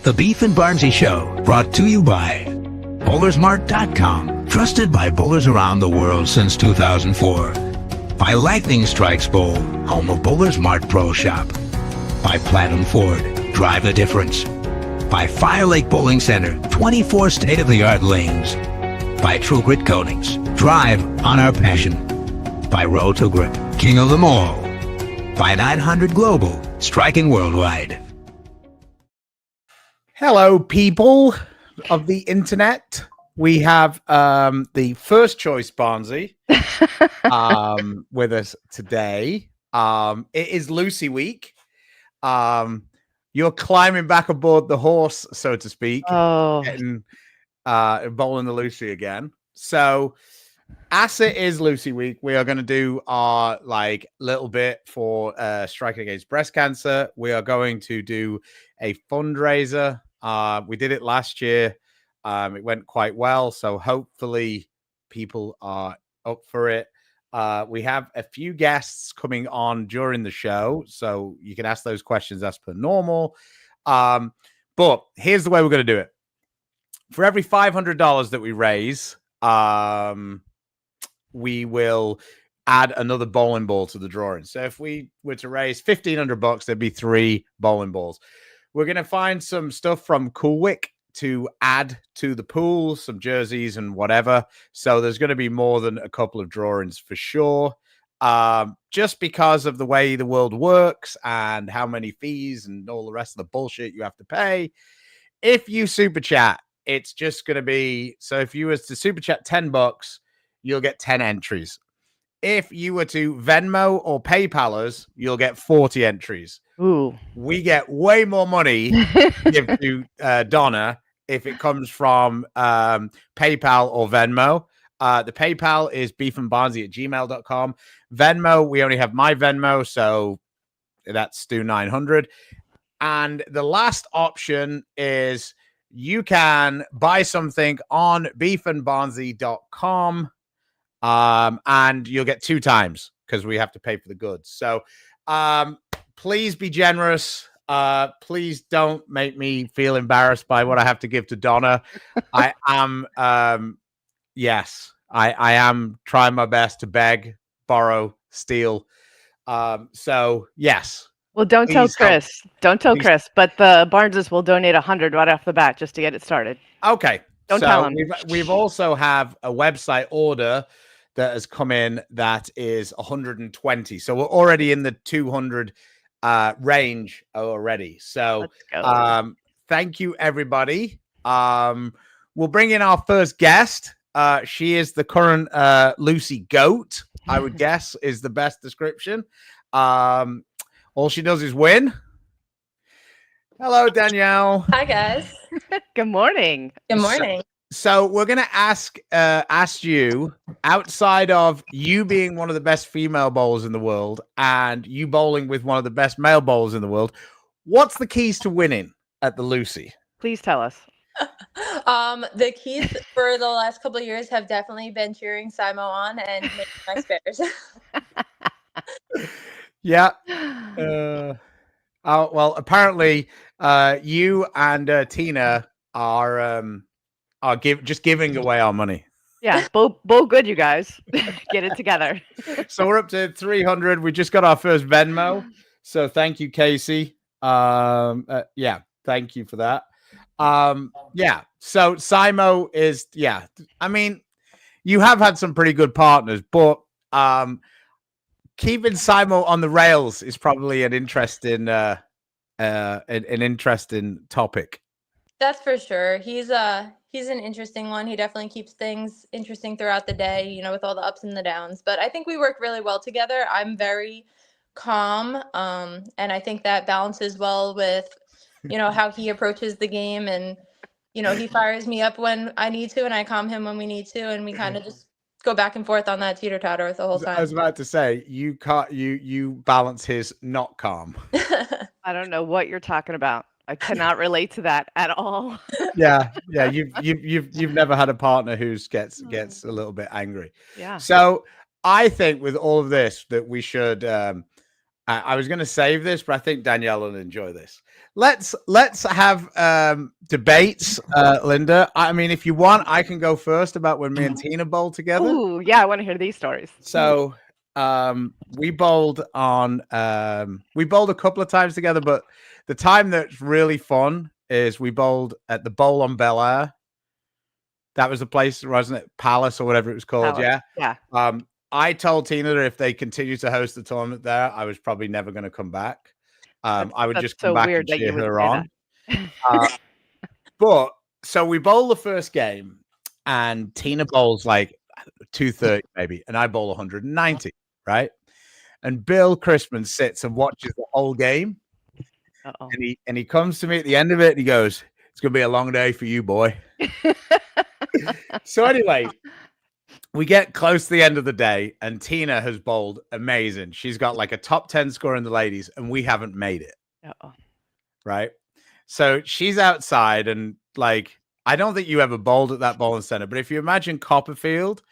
The Beef and Barnzy Show, brought to you by bowlersmart.com, trusted by bowlers around the world since 2004. By Lightning Strikes Bowl, home of Bowlers Mart Pro Shop. By Platinum Ford, drive the difference. By Fire Lake Bowling Center, 24 state-of-the-art lanes. By True Grit Coatings, drive on our passion. By Road to Grip, king of them all. By 900 Global, striking worldwide. Hello, people of the internet. We have the first choice Barnzy with us today. It is Lucy week. You're climbing back aboard the horse, so to speak. Getting bowling the Lucy again. So as it is Lucy week, we are going to do our little bit for striking against breast cancer. We are going to do a fundraiser. We did it last year. It went quite well, so hopefully people are up for it. We have a few guests coming on during the show, so you can ask those questions as per normal. But here's the way we're going to do it. For every $500 that we raise, we will add another bowling ball to the drawing. So if we were to raise $1,500, there'd be 3 bowling balls. We're going to find some stuff from Coolwick to add to the pool, some jerseys and whatever. So there's going to be more than a couple of drawings for sure. Just because of the way the world works and how many fees and all the rest of the bullshit you have to pay. If you super chat, it's just going to be, so if you was to super chat $10, you'll get 10 entries. If you were to Venmo or PayPal us, you'll get 40 entries. Ooh. We get way more money to give to Donna if it comes from PayPal or Venmo. The PayPal is beefandbarnzy@gmail.com. Venmo, we only have my Venmo, so that's Stu900. And the last option is you can buy something on beefandbarnzy.com. And you'll get 2 times because we have to pay for the goods. So please be generous. Please don't make me feel embarrassed by what I have to give to Donna. I am yes, I am trying my best to beg, borrow, steal. So yes. Well, don't tell Chris. Don't tell Chris, but the Barneses will donate 100 right off the bat just to get it started. Okay. Don't tell him. We've also have a website order that has come in that is 120. So we're already in the 200 range already. So thank you, everybody. We'll bring in our first guest. She is the current Lucy Goat, I would guess, is the best description. All she does is win. Hello, Danielle. Hi, guys. Good morning. Good morning. So we're going to ask you, outside of you being one of the best female bowlers in the world and you bowling with one of the best male bowlers in the world, what's the keys to winning at the Lucy? Please tell us. The keys for the last couple of years have definitely been cheering Simo on and making my spares. Yeah. Well, apparently you and Tina are just giving away our money. Yeah, bow good, you guys. Get it together. So we're up to 300. We just got our first Venmo. So thank you, Casey. Yeah, thank you for that. Yeah. So Simo is, yeah. I mean, you have had some pretty good partners, but keeping Simo on the rails is probably an interesting topic. That's for sure. He's an interesting one. He definitely keeps things interesting throughout the day, you know, with all the ups and the downs. But I think we work really well together. I'm very calm, and I think that balances well with, you know, how he approaches the game. And, you know, he fires me up when I need to, and I calm him when we need to, and we kind of just go back and forth on that teeter-totter the whole time. I was about to say, you balance his not calm. I don't know what you're talking about. I cannot relate to that at all. Yeah. You've never had a partner who gets a little bit angry. Yeah. So I think with all of this that we should I was going to save this, but I think Danielle will enjoy this. Let's have debates, Linda. I mean, if you want, I can go first about when me and Tina bowled together. Ooh, yeah, I want to hear these stories. So we bowled on we bowled a couple of times together, but the time that's really fun is we bowled at the Bowl on Bel Air. That was the place, wasn't it? Palace or whatever it was called. Palace. Yeah. Yeah. I told Tina that if they continue to host the tournament there, I was probably never going to come back. I would just come so back weird and that cheer you would her say on. But so we bowl the first game, and Tina bowls like 230 maybe, and I bowl 190, right? And Bill Crispin sits and watches the whole game, and he comes to me at the end of it, and he goes, "It's gonna be a long day for you, boy." So anyway, we get close to the end of the day, and Tina has bowled amazing. She's got like a top 10 score in the ladies, and we haven't made it. Right? So she's outside, and like, I don't think you ever bowled at that bowling center, but if you imagine Copperfield,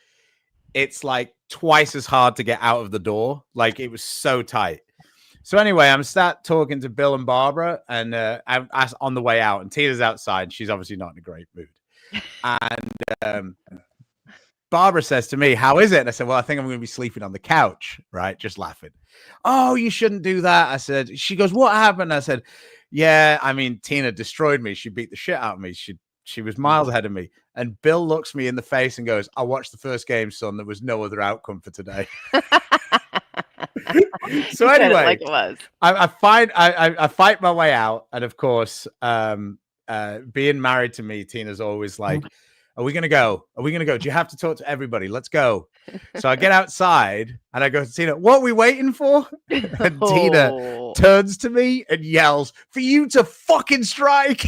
it's like twice as hard to get out of the door. Like, it was so tight. So anyway, I'm start talking to Bill and Barbara, and I'm on the way out, and Tina's outside. She's obviously not in a great mood. And Barbara says to me, "How is it?" And I said, "Well, I think I'm going to be sleeping on the couch," right? Just laughing. "Oh, you shouldn't do that." I said, she goes, "What happened?" I said, "Yeah, I mean, Tina destroyed me. She beat the shit out of me. She was miles ahead of me." And Bill looks me in the face and goes, "I watched the first game, son. There was no other outcome for today." So anyway, like it was. I fight my way out. And of course, being married to me, Tina's always like, Are we gonna go? Are we gonna go? Do you have to talk to everybody? Let's go. So I get outside and I go to Tina, "What are we waiting for?" And Tina turns to me and yells, "For you to fucking strike."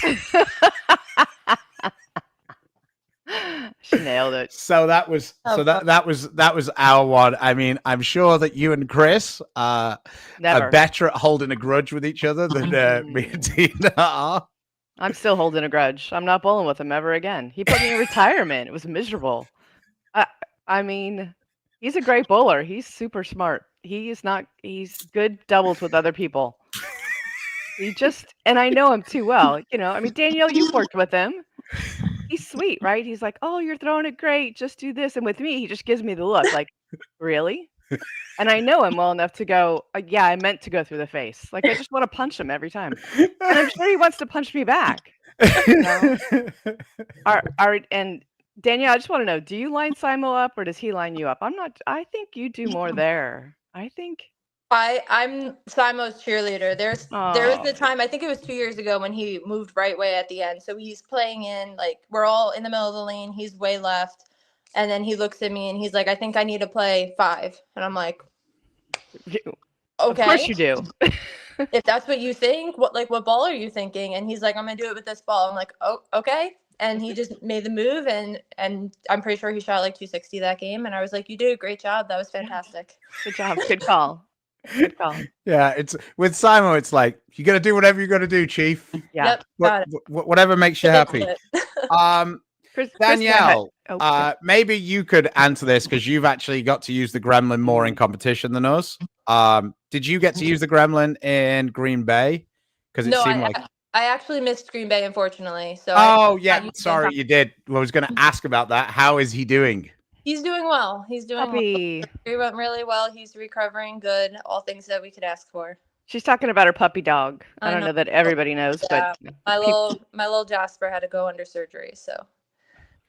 She nailed it. So that was that was our one. I mean, I'm sure that you and Chris are better at holding a grudge with each other than me and Tina are. I'm still holding a grudge. I'm not bowling with him ever again. He put me in retirement. It was miserable. I mean, he's a great bowler. He's super smart. He's good doubles with other people. And I know him too well. You know, I mean, Danielle, you've worked with him. He's sweet, right? He's like, "Oh, you're throwing it great. Just do this." And with me, he just gives me the look like, "Really?" And I know him well enough to go, "Yeah, I meant to go through the face." Like, I just want to punch him every time. And I'm sure he wants to punch me back. You know? And Danielle, I just want to know, do you line Simo up or does he line you up? I think you do more there. I'm Simo's cheerleader. There was the time, I think it was 2 years ago, when he moved right way at the end. So he's playing in, like, we're all in the middle of the lane. He's way left. And then he looks at me and he's like, "I think I need to play 5." And I'm like, "Okay. Of course you do." If that's what you think, what ball are you thinking?" And he's like, "I'm going to do it with this ball." I'm like, "Oh, okay." And he just made the move, and I'm pretty sure he shot like 260 that game. And I was like, "You did a great job. That was fantastic." Good job. Good call. Good call. Yeah, it's with Simo, it's like, you got to do whatever you got to do, Chief. Yeah. Yep, whatever makes you happy. Danielle, maybe you could answer this because you've actually got to use the Gremlin more in competition than us. Did you get to use the Gremlin in Green Bay? Because it seemed like I actually missed Green Bay, unfortunately. So sorry, you did. I was going to ask about that. How is he doing? He's doing well. He went really well. He's recovering good. All things that we could ask for. She's talking about her puppy dog. I don't know that everybody knows, but my little Jasper had to go under surgery, so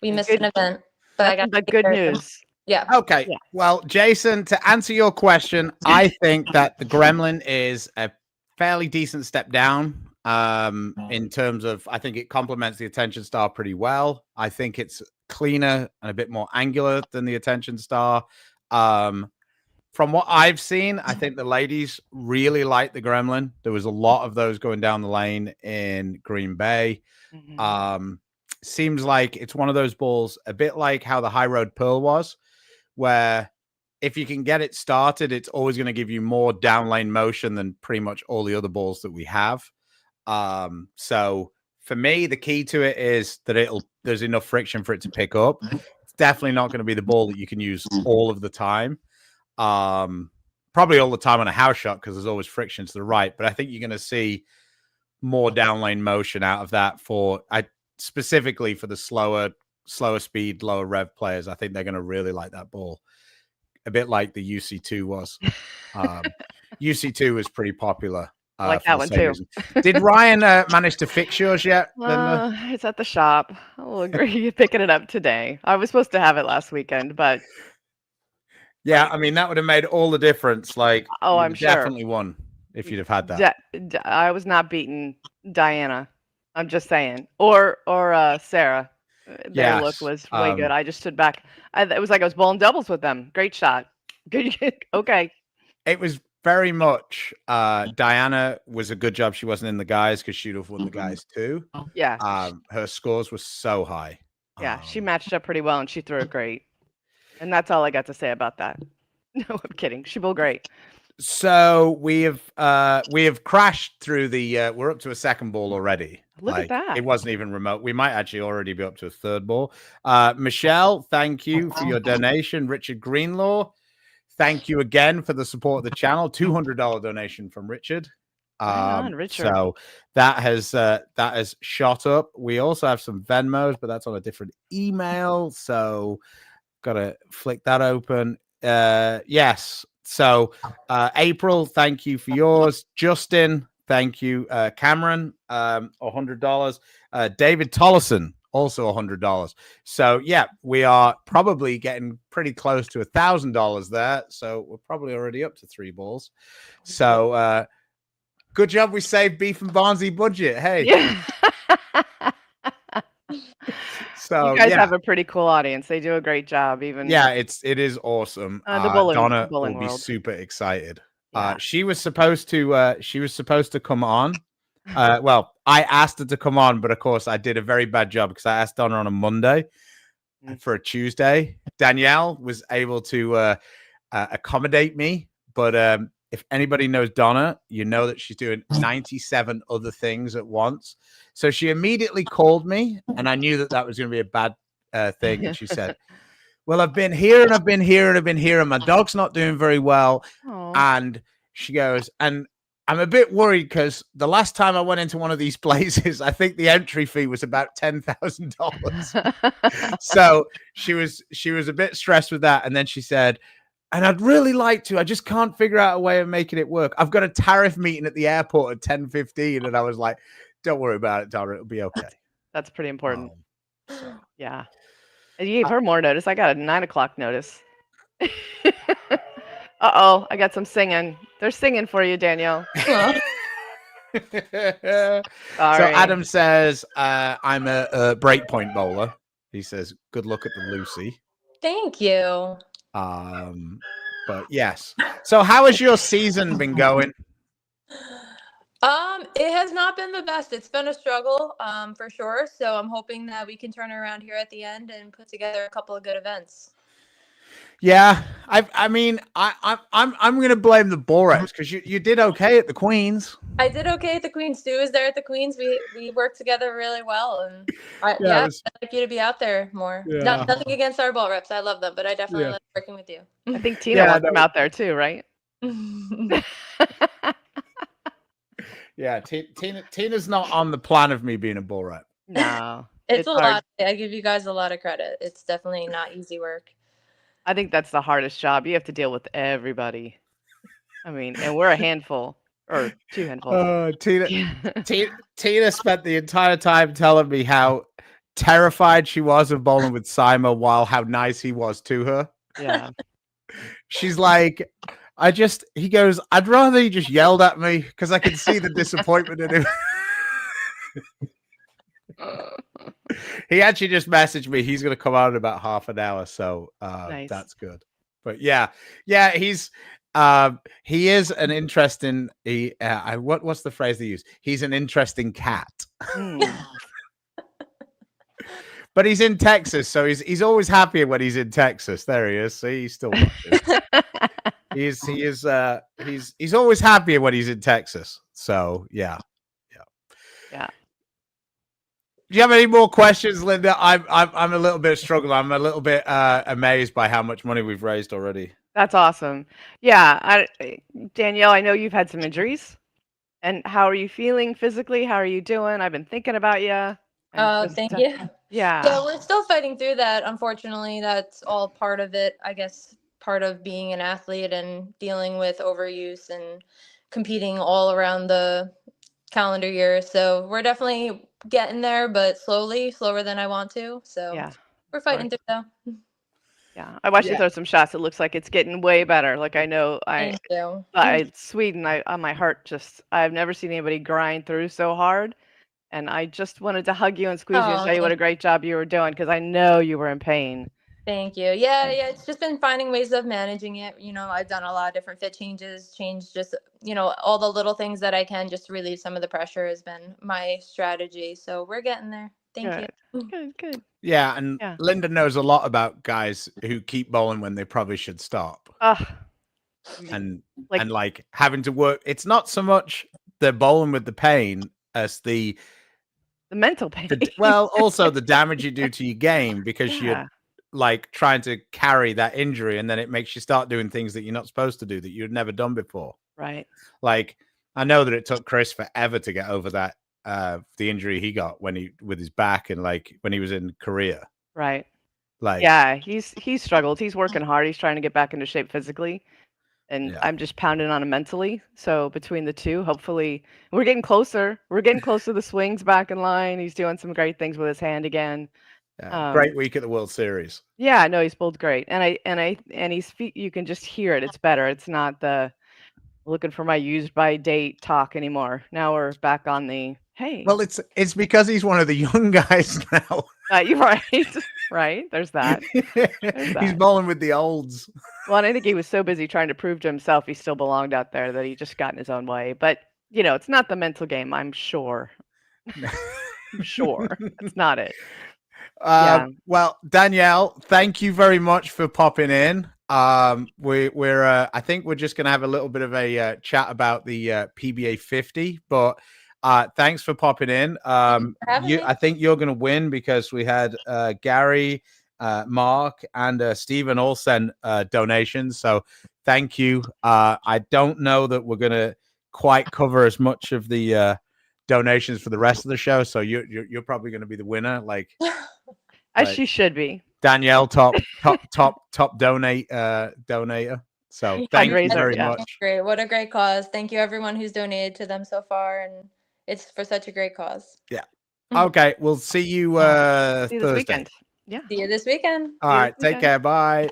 we missed an event. But I got good news. Yeah. Okay. Yeah. Well, Jason, to answer your question, I think that the Gremlin is a fairly decent step down in terms of, I think it complements the Attention Star pretty well. I think it's cleaner and a bit more angular than the Attention Star. From what I've seen, I think the ladies really like the Gremlin. There was a lot of those going down the lane in Green Bay. Mm-hmm. Seems like it's one of those balls, a bit like how the High Road Pearl was, where if you can get it started, it's always going to give you more down lane motion than pretty much all the other balls that we have. So for me, the key to it is that there's enough friction for it to pick up. It's definitely not going to be the ball that you can use all of the time. probably all the time on a house shot because there's always friction to the right. But I think you're going to see more down lane motion out of that specifically for the slower speed, lower rev players. I think they're going to really like that ball, a bit like the UC2 was. UC2 was pretty popular. I like that one too. Reason. Did Ryan manage to fix yours yet, Linda? It's at the shop. I will agree. Picking it up today. I was supposed to have it last weekend, but yeah, I mean that would have made all the difference. Like, I'm sure definitely won if you'd have had that. I was not beating Diana. I'm just saying, or Sarah. Their look was way good. I just stood back. It was like I was bowling doubles with them. Great shot. Good. Okay. It was very much Diana was a good job she wasn't in the guys because she'd have won the guys too. Yeah. Her scores were so high. Yeah, she matched up pretty well and she threw it great. And that's all I got to say about that. No, I'm kidding. She bowled great. So we have crashed through the we're up to a second ball already. Look at that. It wasn't even remote. We might actually already be up to a third ball. Michelle, thank you for your donation. Richard Greenlaw, thank you again for the support of the channel. $200 donation from Richard. Richard. So that has shot up. We also have some Venmos, but that's on a different email. So gotta flick that open. Yes. So April, thank you for yours. Justin, thank you. Cameron, $100. David Tollison, also $100. So yeah, we are probably getting pretty close to $1,000 there. So we're probably already up to 3 balls. So good job we saved Beef and Barnzy budget. Hey. Yeah. So you guys have a pretty cool audience. They do a great job. Even it is awesome. Donna will be super excited. Yeah. She was supposed to come on. Well, I asked her to come on, but of course I did a very bad job because I asked Donna on a Monday for a Tuesday. Danielle was able to accommodate me, but if anybody knows Donna, you know that she's doing 97 other things at once. So she immediately called me, and I knew that was going to be a bad thing. And she said, well, I've been here and I've been here and I've been here, and my dog's not doing very well. Aww. And she goes, and I'm a bit worried because the last time I went into one of these places, I think the entry fee was about $10,000. So she was a bit stressed with that. And then she said, and I'd really like to, I just can't figure out a way of making it work. I've got a tariff meeting at the airport at 10:15. And I was like, don't worry about it, Donna. It'll be okay. That's pretty important. Yeah. And you gave her more notice. I got a 9 o'clock notice. Uh-oh, I got some singing. They're singing for you, Danielle. So Adam says, I'm a breakpoint bowler. He says, good luck at the Lucy. Thank you. But yes. So how has your season been going? It has not been the best. It's been a struggle, for sure. So I'm hoping that we can turn around here at the end and put together a couple of good events. Yeah, I'm going to blame the Borex because you did okay at the Queens. I did okay at the Queens. Stu was there at the Queens. We worked together really well, and I'd like you to be out there more. Yeah. Nothing against our ball reps. I love them, but I definitely like working with you. I think Tina wants them out there too, right? Yeah, Tina's not on the plan of me being a bull rep. No, it's a lot. I give you guys a lot of credit. It's definitely not easy work. I think that's the hardest job. You have to deal with everybody. I mean, and we're a handful or 2 handfuls. Tina spent the entire time telling me how terrified she was of bowling with Simo while how nice he was to her. Yeah. She's like, he goes, I'd rather he just yelled at me because I could see the disappointment in him. He actually just messaged me. He's going to come out in about half an hour. So nice. That's good. But yeah, he is an interesting, what's the phrase they use? He's an interesting cat. But he's in Texas. So he's always happier when he's in Texas. There he is. See, he's still watching. He's always happier when he's in Texas. So yeah. Do you have any more questions, Linda? I'm a little bit struggling. I'm a little bit amazed by how much money we've raised already. That's awesome. Yeah, Danielle, I know you've had some injuries. And how are you feeling physically? How are you doing? I've been thinking about you. And Oh, just thank you. yeah, Yeah, we're still fighting through that. Unfortunately, that's all part of it. I guess part of being an athlete and dealing with overuse and competing all around the calendar year. So we're definitely getting there, but slowly, slower than I want to. So yeah, we're of course. fighting through though. Yeah. I watched you Yeah. throw some shots. It looks like it's getting way better. Like I know Thank you. Sweden, my heart just I've never seen anybody grind through so hard. And I just wanted to hug you and squeeze you and Oh, tell you what a great job you were doing because I know you were in pain. thank you. Yeah, And yeah. It's just been finding ways of managing it. I've done a lot of different fit changes, changed just, all the little things that I can just to relieve some of the pressure has been my strategy. So we're getting there. Thank you. good. Good, good. Yeah, and Yeah. Linda knows a lot about guys who keep bowling when they probably should stop. Ugh. And Like like having to work. It's not so much the bowling with the pain as the mental pain. well, also the damage you do to your game because you're Yeah. like trying to carry that injury, and then it makes you start doing things that you're not supposed to do that you'd never done before. Right. Like I know that it took Chris forever to get over that the injury he got when he with his back and like when he was in Korea. Right. Like Yeah, he's struggled. He's working hard. He's trying to get back into shape physically, and yeah. I'm just pounding on him mentally. So between the two, hopefully, we're getting closer. We're getting closer. The swing's back in line. He's doing some great things with his hand again. Great week at the World Series. Yeah, no, he's bowled great, and he's feet. You can just hear it. It's better. It's not the looking for my used by date talk anymore. Now we're back on the hey. Well, it's because he's one of the young guys now. You're right. Right. There's that. He's bowling with the olds. Well, and I think he was so busy trying to prove to himself he still belonged out there that he just got in his own way. But, it's not the mental game, I'm sure. I'm sure. That's not it. Yeah. Well, Danielle, thank you very much for popping in. We're I think we're just gonna have a little bit of a chat about the PBA 50, but thanks for popping in. I think you're gonna win because we had Gary, Mark, and Stephen all sent donations. So thank you. I don't know that we're gonna quite cover as much of the donations for the rest of the show. So you're probably gonna be the winner. Like As she should be. Danielle, top donator. So thank you very much. Great. What a great cause. Thank you everyone who's donated to them so far. And it's for such a great cause. Yeah. Okay. We'll see you See you this Thursday. weekend. Yeah. See you this weekend. All right. Take care. Bye.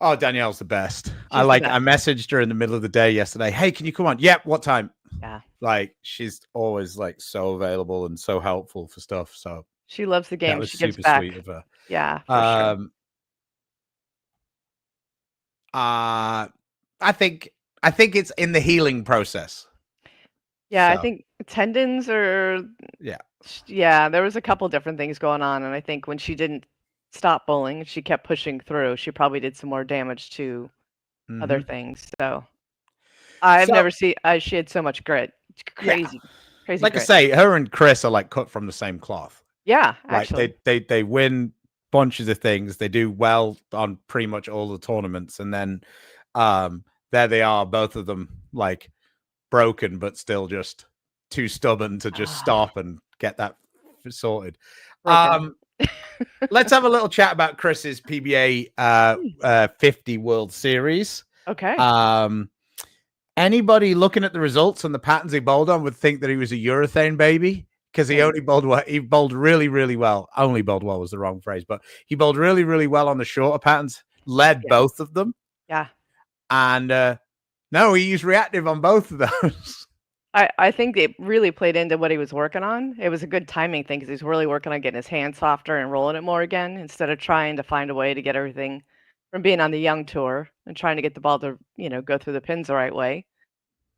Oh, Danielle's the best. I messaged her in the middle of the day yesterday. Hey, can you come on? Yep. What time? Yeah. Like she's always like so available and so helpful for stuff. So she loves the game. That was she super gets back. sweet of her. Yeah. For sure. I think it's in the healing process. Yeah, I think tendons or yeah, there was a couple different things going on, and I think when she didn't stop bowling, she kept pushing through. She probably did some more damage to other things. So I've never seen. She had so much grit. Crazy. Like grit. I say, her and Chris are like cut from the same cloth. Yeah, like actually, they win bunches of things. They do well on pretty much all the tournaments, and then there they are, both of them like broken, but still just too stubborn to just stop and get that sorted. Let's have a little chat about Chris's PBA 50 World Series. Okay. Anybody looking at the results and the patterns he bowled on would think that he was a urethane baby because he only bowled well. He bowled really, really well. Only bowled well was the wrong phrase, but he bowled really, really well on the shorter patterns. Led both of them. Yeah. And no, he used reactive on both of those. I think it really played into what he was working on. It was a good timing thing because he's really working on getting his hand softer and rolling it more again instead of trying to find a way to get everything from being on the young tour and trying to get the ball to, go through the pins the right way.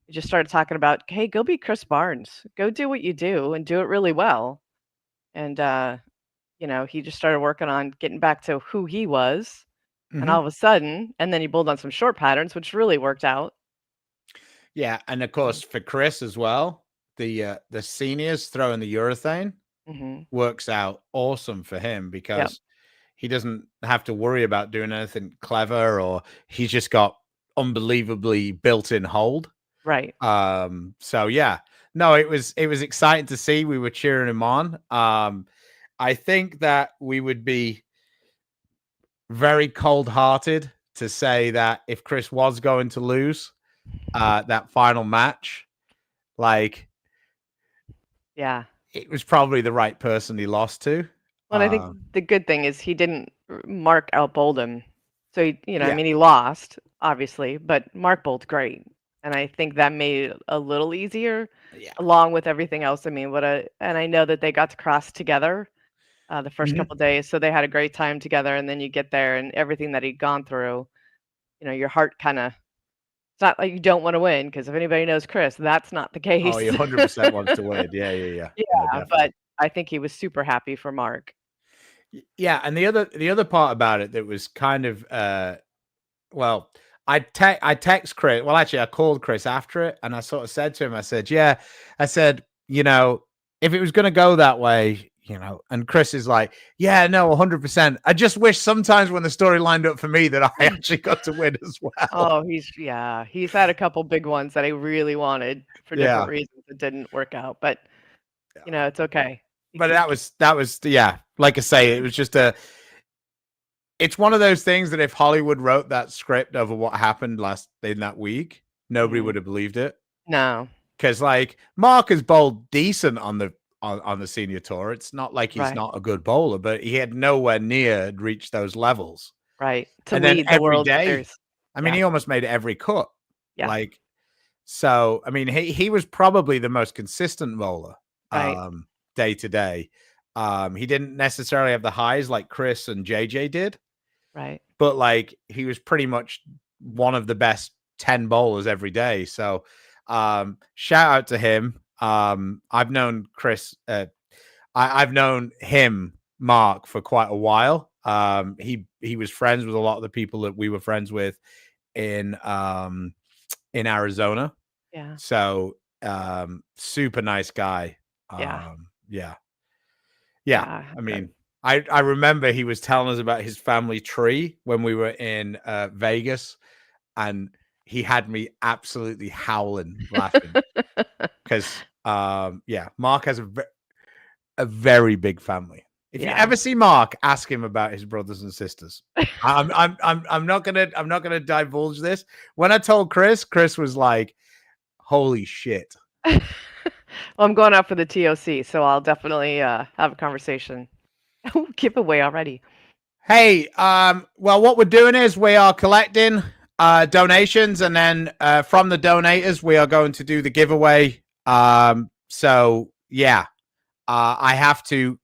He just started talking about, hey, go be Chris Barnes. Go do what you do and do it really well. And, he just started working on getting back to who he was. And all of a sudden, and then he bowled on some short patterns, which really worked out. Yeah, and of course for Chris as well, the seniors throwing the urethane works out awesome for him because he doesn't have to worry about doing anything clever, or he's just got unbelievably built-in hold. Right. So yeah, no, it was exciting to see. We were cheering him on. I think that we would be very cold-hearted to say that if Chris was going to lose that final match, like, Yeah. it was probably the right person he lost to. Well, I think the good thing is he didn't Mark outbowled him. So I Yeah. mean, he lost obviously, but Mark bowled great, and I think that made it a little easier, Yeah. along with everything else. I mean, and I know that they got to cross together the first Mhm. couple days, so they had a great time together. And then you get there, and everything that he'd gone through, your heart kind of. It's not like you don't want to win, because if anybody knows Chris, that's not the case. Oh, he 100% wants to win. Yeah. Yeah, No, definitely. but I think he was super happy for Mark. Yeah, and the other part about it that was kind of well, I text Chris. Well, actually, I called Chris after it, and I sort of said to him, I said, if it was going to go that way, and Chris is like, yeah, no, 100%. I just wish sometimes when the story lined up for me that I actually got to win as well. Oh, he's had a couple big ones that I really wanted for different reasons that didn't work out, but it's okay. But that was yeah, like I say, it was just it's one of those things that if Hollywood wrote that script over what happened in that week, nobody would have believed it. No. Because like Mark has bowled decent on the senior tour. It's not like he's not a good bowler, but he had nowhere near reached those levels. Right. To And lead then the every World day, Series. I mean, he almost made every cut. Yeah. Like, so, I mean, he was probably the most consistent bowler day to day. He didn't necessarily have the highs like Chris and JJ did. Right. But like he was pretty much one of the best 10 bowlers every day. So shout out to him. I've known Chris, I've known him, Mark, for quite a while. He was friends with a lot of the people that we were friends with in Arizona. Yeah. So super nice guy. Yeah. I mean, I remember he was telling us about his family tree when we were in Vegas, and he had me absolutely howling laughing because Mark has a very big family. If you ever see Mark, ask him about his brothers and sisters. I'm not gonna divulge this. When I told Chris was like, "Holy shit." Well, I'm going out for the TOC, so I'll definitely have a conversation. Giveaway already. Hey, well, what we're doing is we are collecting donations, and then from the donators, we are going to do the giveaway. So yeah, I have to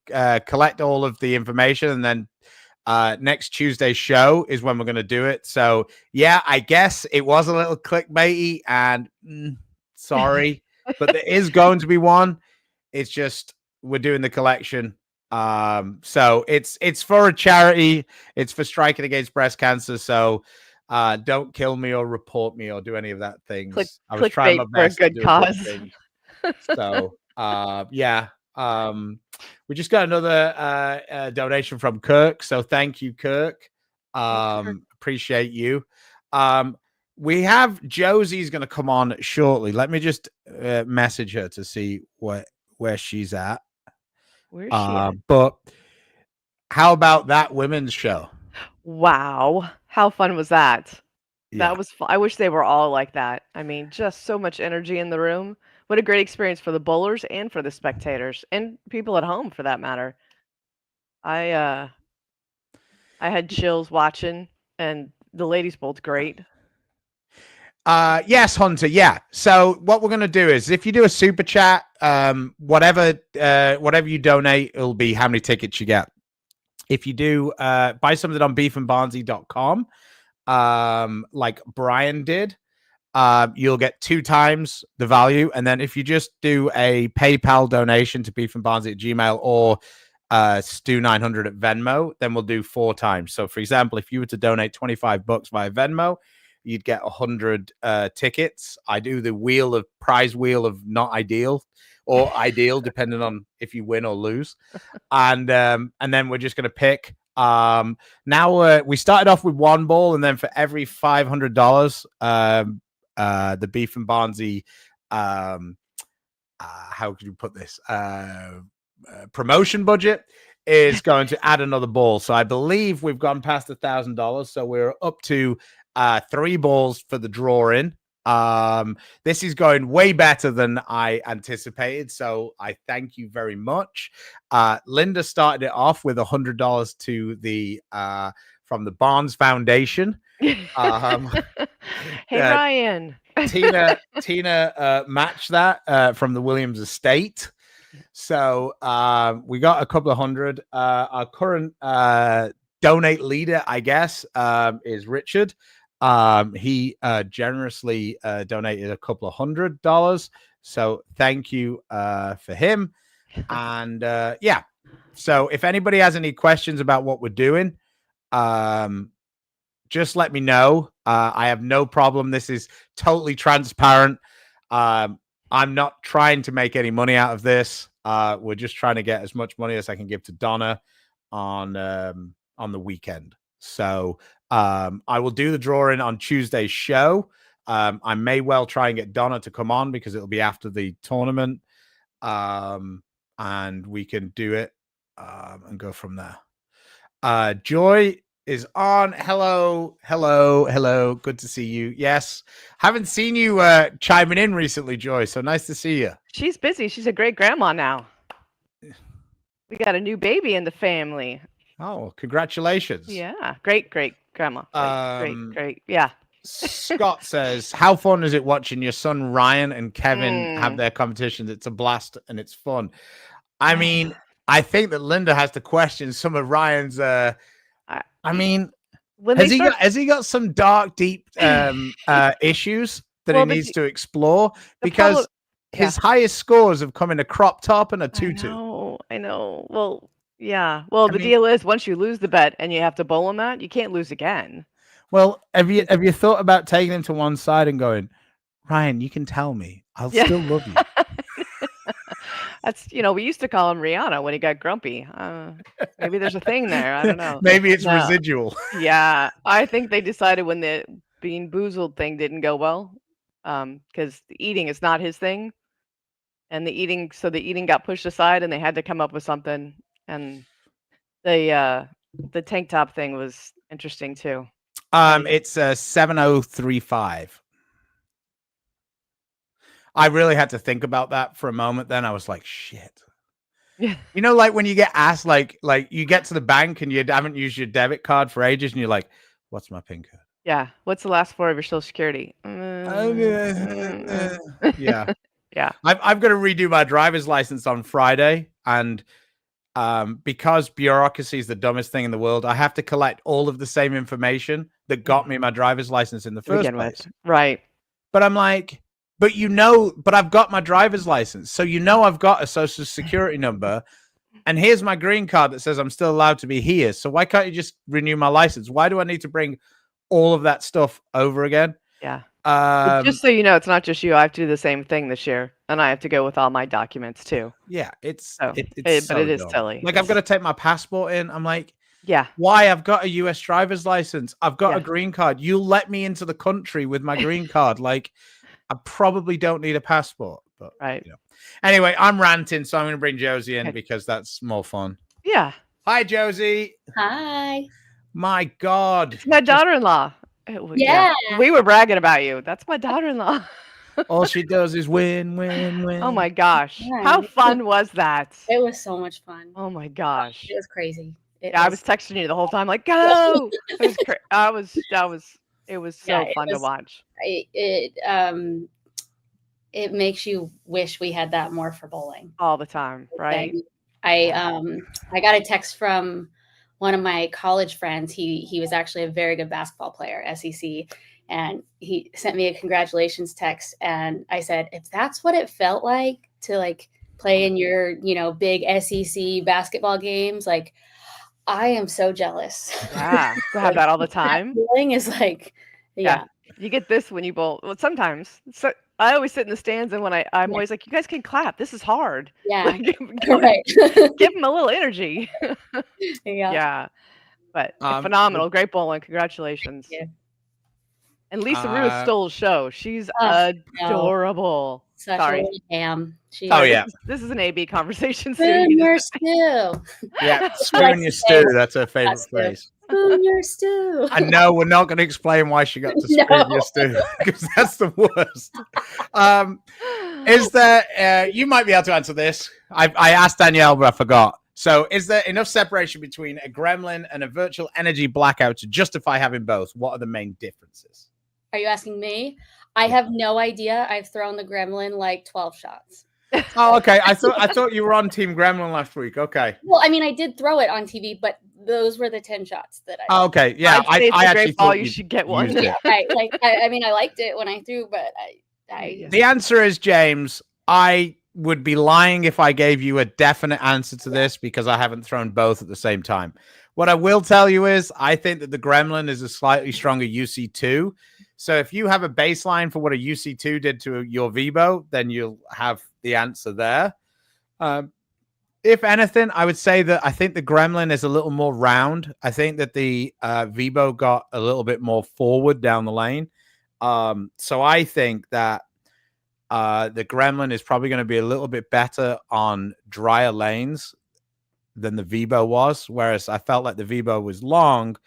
collect all of the information, and then next Tuesday's show is when we're going to do it. So yeah, I guess it was a little clickbaity, and sorry, but there is going to be one. It's just we're doing the collection. So it's for a charity. It's for striking against breast cancer. So don't kill me or report me or do any of that things. I was trying my best for a good cause. So yeah. We just got another donation from Kirk. So thank you, Kirk. Appreciate you. We have Josie's going to come on shortly. Let me just message her to see where she's at. Where's she at? But how about that women's show? Wow. How fun was that? Yeah. That was fun. I wish they were all like that. I mean, just so much energy in the room. What a great experience for the bowlers and for the spectators and people at home for that matter. I had chills watching, and the ladies bowled great. Yes, Hunter. Yeah. So what we're going to do is if you do a super chat, whatever you donate, it'll be how many tickets you get. If you do buy something on beefandbarnzy.com, like Brian did, you'll get 2 times the value. And then if you just do a PayPal donation to beefandbarnzy@gmail.com or Stu900 at Venmo, then we'll do 4 times. So for example, if you were to donate $25 via Venmo, you'd get 100 tickets. I do the prize wheel of not ideal or ideal, depending on if you win or lose. And then we're just going to pick Now we started off with one ball, and then for every $500, the Beef and Barnzy, how could you put this? Promotion budget is going to add another ball. So I believe we've gone past $1,000. So we're up to 3 balls for the draw-in. This is going way better than I anticipated, so I thank you very much. Linda started it off with $100 to the from the Barnes Foundation. Hey, Ryan. Tina matched that from the Williams estate. So we got a couple of hundred. Our current donate leader, I guess, is Richard. He generously donated a couple of $100. So thank you for him. And yeah, so if anybody has any questions about what we're doing, just let me know. I have no problem. This is totally transparent. I'm not trying to make any money out of this. We're just trying to get as much money as I can give to Donna on the weekend. So I will do the drawing on Tuesday's show. I may well try and get Donna to come on because it'll be after the tournament. And we can do it and go from there. Joy is on. Hello. Good to see you. Yes. Haven't seen you chiming in recently, Joy. So nice to see you. She's busy. She's a great grandma now. We got a new baby in the family. Oh, congratulations. Yeah. Great grandma. Great. Yeah. Scott says, how fun is it watching your son Ryan and Kevin have their competitions? It's a blast and it's fun. I mean, I think that Linda has to question some of Ryan's I mean, has he got some dark, deep issues that he needs to explore? Because his highest scores have come in a crop top and a tutu. I know. Well, yeah. Well, the deal is once you lose the bet and you have to bowl him that, you can't lose again. Well, have you thought about taking him to one side and going, Ryan, you can tell me. I'll still love you. That's, we used to call him Rihanna when he got grumpy. Maybe there's a thing there. I don't know. Maybe it's residual. Yeah. I think they decided when the being boozled thing didn't go well, because the eating is not his thing. And the eating got pushed aside and they had to come up with something. And the tank top thing was interesting too. It's 7035. I really had to think about that for a moment. Then I was like, shit. Yeah. Like when you get asked, like you get to the bank and you haven't used your debit card for ages and you're like, what's my PIN code? Yeah. What's the last 4 of your social security? Yeah. Yeah. I've got to redo my driver's license on Friday. And because bureaucracy is the dumbest thing in the world, I have to collect all of the same information that got me my driver's license in the first place. Right. But I'm like, but I've got my driver's license. So I've got a social security number. And here's my green card that says I'm still allowed to be here. So why can't you just renew my license? Why do I need to bring all of that stuff over again? Yeah. Just so you know, it's not just you. I have to do the same thing this year. And I have to go with all my documents too. Yeah. But it is silly. Like I've got to take my passport in. I'm like, yeah. Why? I've got a US driver's license. I've got a green card. You'll let me into the country with my green card. Like, I probably don't need a passport, but right. Anyway, I'm ranting, so I'm going to bring Josie in because that's more fun. Yeah. Hi, Josie. Hi. My God. It's my daughter-in-law. Yeah. We were bragging about you. That's my daughter-in-law. All she does is win. Oh my gosh. Yeah. How fun was that? It was so much fun. Oh my gosh. It was crazy. I was texting you the whole time, like, go. It was so fun to watch. It makes you wish we had that more for bowling all the time, right? I got a text from one of my college friends. He was actually a very good basketball player, SEC, and he sent me a congratulations text. And I said, if that's what it felt like to play in your big SEC basketball games, I am so jealous. Yeah, to have that all the time. That feeling is yeah. You get this when you bowl. Well, sometimes. So I always sit in the stands, and when I'm always like, you guys can clap. This is hard. Yeah. Give them a little energy. Yeah. But phenomenal, great bowling. Congratulations. Yeah. And Lisa Rue stole the show. She's adorable. Such a little ham. This is an AB conversation. Spoon your stew. Yeah, spoon your stew. That's her favorite phrase. Spoon your stew. I know we're not going to explain why she got to spoon your stew because that's the worst. Is there? You might be able to answer this. I asked Danielle, but I forgot. So, is there enough separation between a gremlin and a virtual energy blackout to justify having both? What are the main differences? Are you asking me? I have no idea. I've thrown the gremlin like 12 shots. Oh, okay. I thought you were on Team Gremlin last week. Okay. Well, I mean, I did throw it on TV, but those were the 10 shots that I. Oh, okay. Yeah, I actually thought you should get one. Yeah, I mean, I liked it when I threw, but I. The answer is, James, I would be lying if I gave you a definite answer to this because I haven't thrown both at the same time. What I will tell you is I think that the Gremlin is a slightly stronger UC2. So if you have a baseline for what a UC2 did to your Vibo, then you'll have the answer there. If anything, I would say that I think the Gremlin is a little more round. I think that the Vibo got a little bit more forward down the lane. So I think that the Gremlin is probably going to be a little bit better on drier lanes than the Vibo was, whereas I felt like the Vibo was long,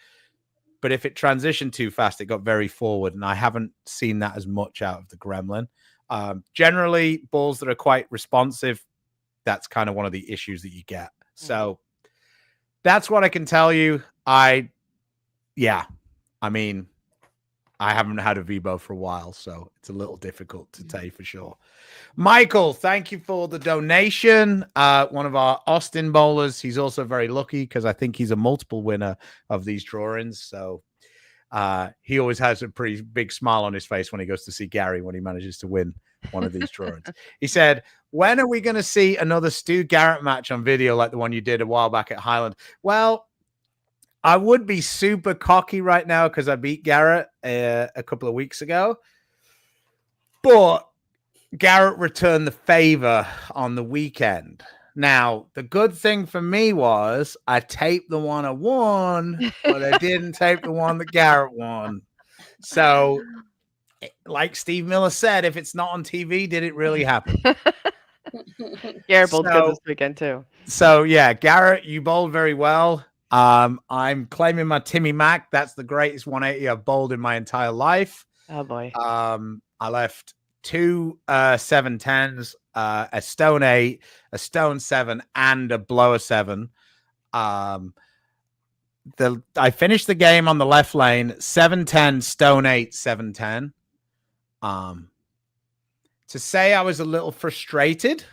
but if it transitioned too fast, it got very forward, and I haven't seen that as much out of the Gremlin. Generally, balls that are quite responsive, that's kind of one of the issues that you get. So that's what I can tell you. I mean, I haven't had a Vibo for a while, so it's a little difficult to tell you for sure. Michael, thank you for the donation. One of our Austin bowlers. He's also very lucky because I think he's a multiple winner of these drawings. So he always has a pretty big smile on his face when he goes to see Gary when he manages to win one of these drawings. He said, when are we going to see another Stu Garrett match on video like the one you did a while back at Highland? Well, I would be super cocky right now because I beat Garrett a couple of weeks ago. But Garrett returned the favor on the weekend. Now, the good thing for me was I taped the one I won, but I didn't tape the one that Garrett won. So, like Steve Miller said, if it's not on TV, did it really happen? Garrett bowled good this weekend, too. So, yeah, Garrett, you bowled very well. I'm claiming my Timmy Mac. That's the greatest 180 I've bowled in my entire life. Oh, boy. I left 2 7-10s, a stone 8, a stone 7, and a blower 7. I finished the game on the left lane, 7-10, stone 8, 7-10. To say I was a little frustrated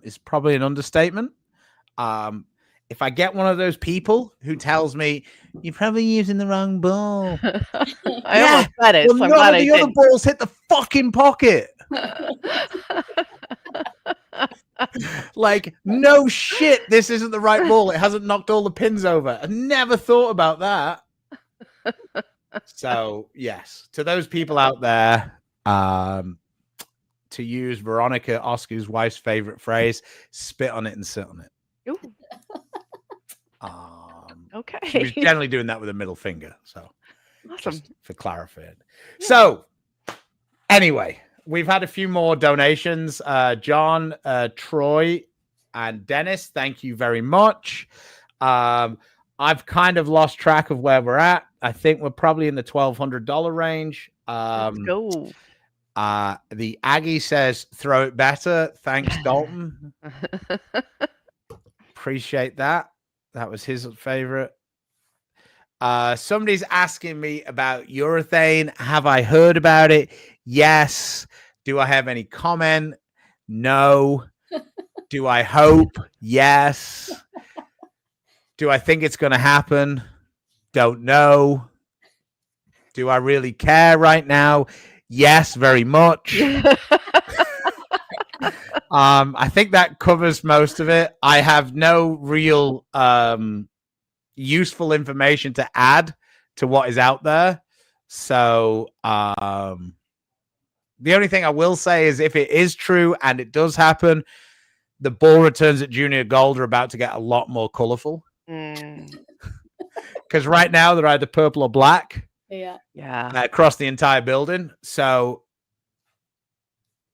is probably an understatement. If I get one of those people who tells me you're probably using the wrong ball, I almost said it. Well, none of the other balls hit the fucking pocket. Like, no shit, this isn't the right ball. It hasn't knocked all the pins over. I never thought about that. So, yes, to those people out there, to use Veronica Oscar's wife's favorite phrase, spit on it and sit on it. Ooh. Okay. She was generally doing that with a middle finger. So, awesome. Just for clarifying. Yeah. So, anyway, we've had a few more donations. John, Troy, and Dennis, thank you very much. I've kind of lost track of where we're at. I think we're probably in the $1,200 range. Let's go. The Aggie says, throw it better. Thanks, Dalton. Appreciate that. That was his favorite. Somebody's asking me about urethane. Have I heard about it? Yes. Do I have any comment? No. Do I hope? Yes. Do I think it's going to happen? Don't know. Do I really care right now? Yes, very much. I think that covers most of it. I have no real useful information to add to what is out there. So the only thing I will say is if it is true and it does happen, the ball returns at Junior Gold are about to get a lot more colorful. because right now they're either purple or black Yeah. across the entire building. So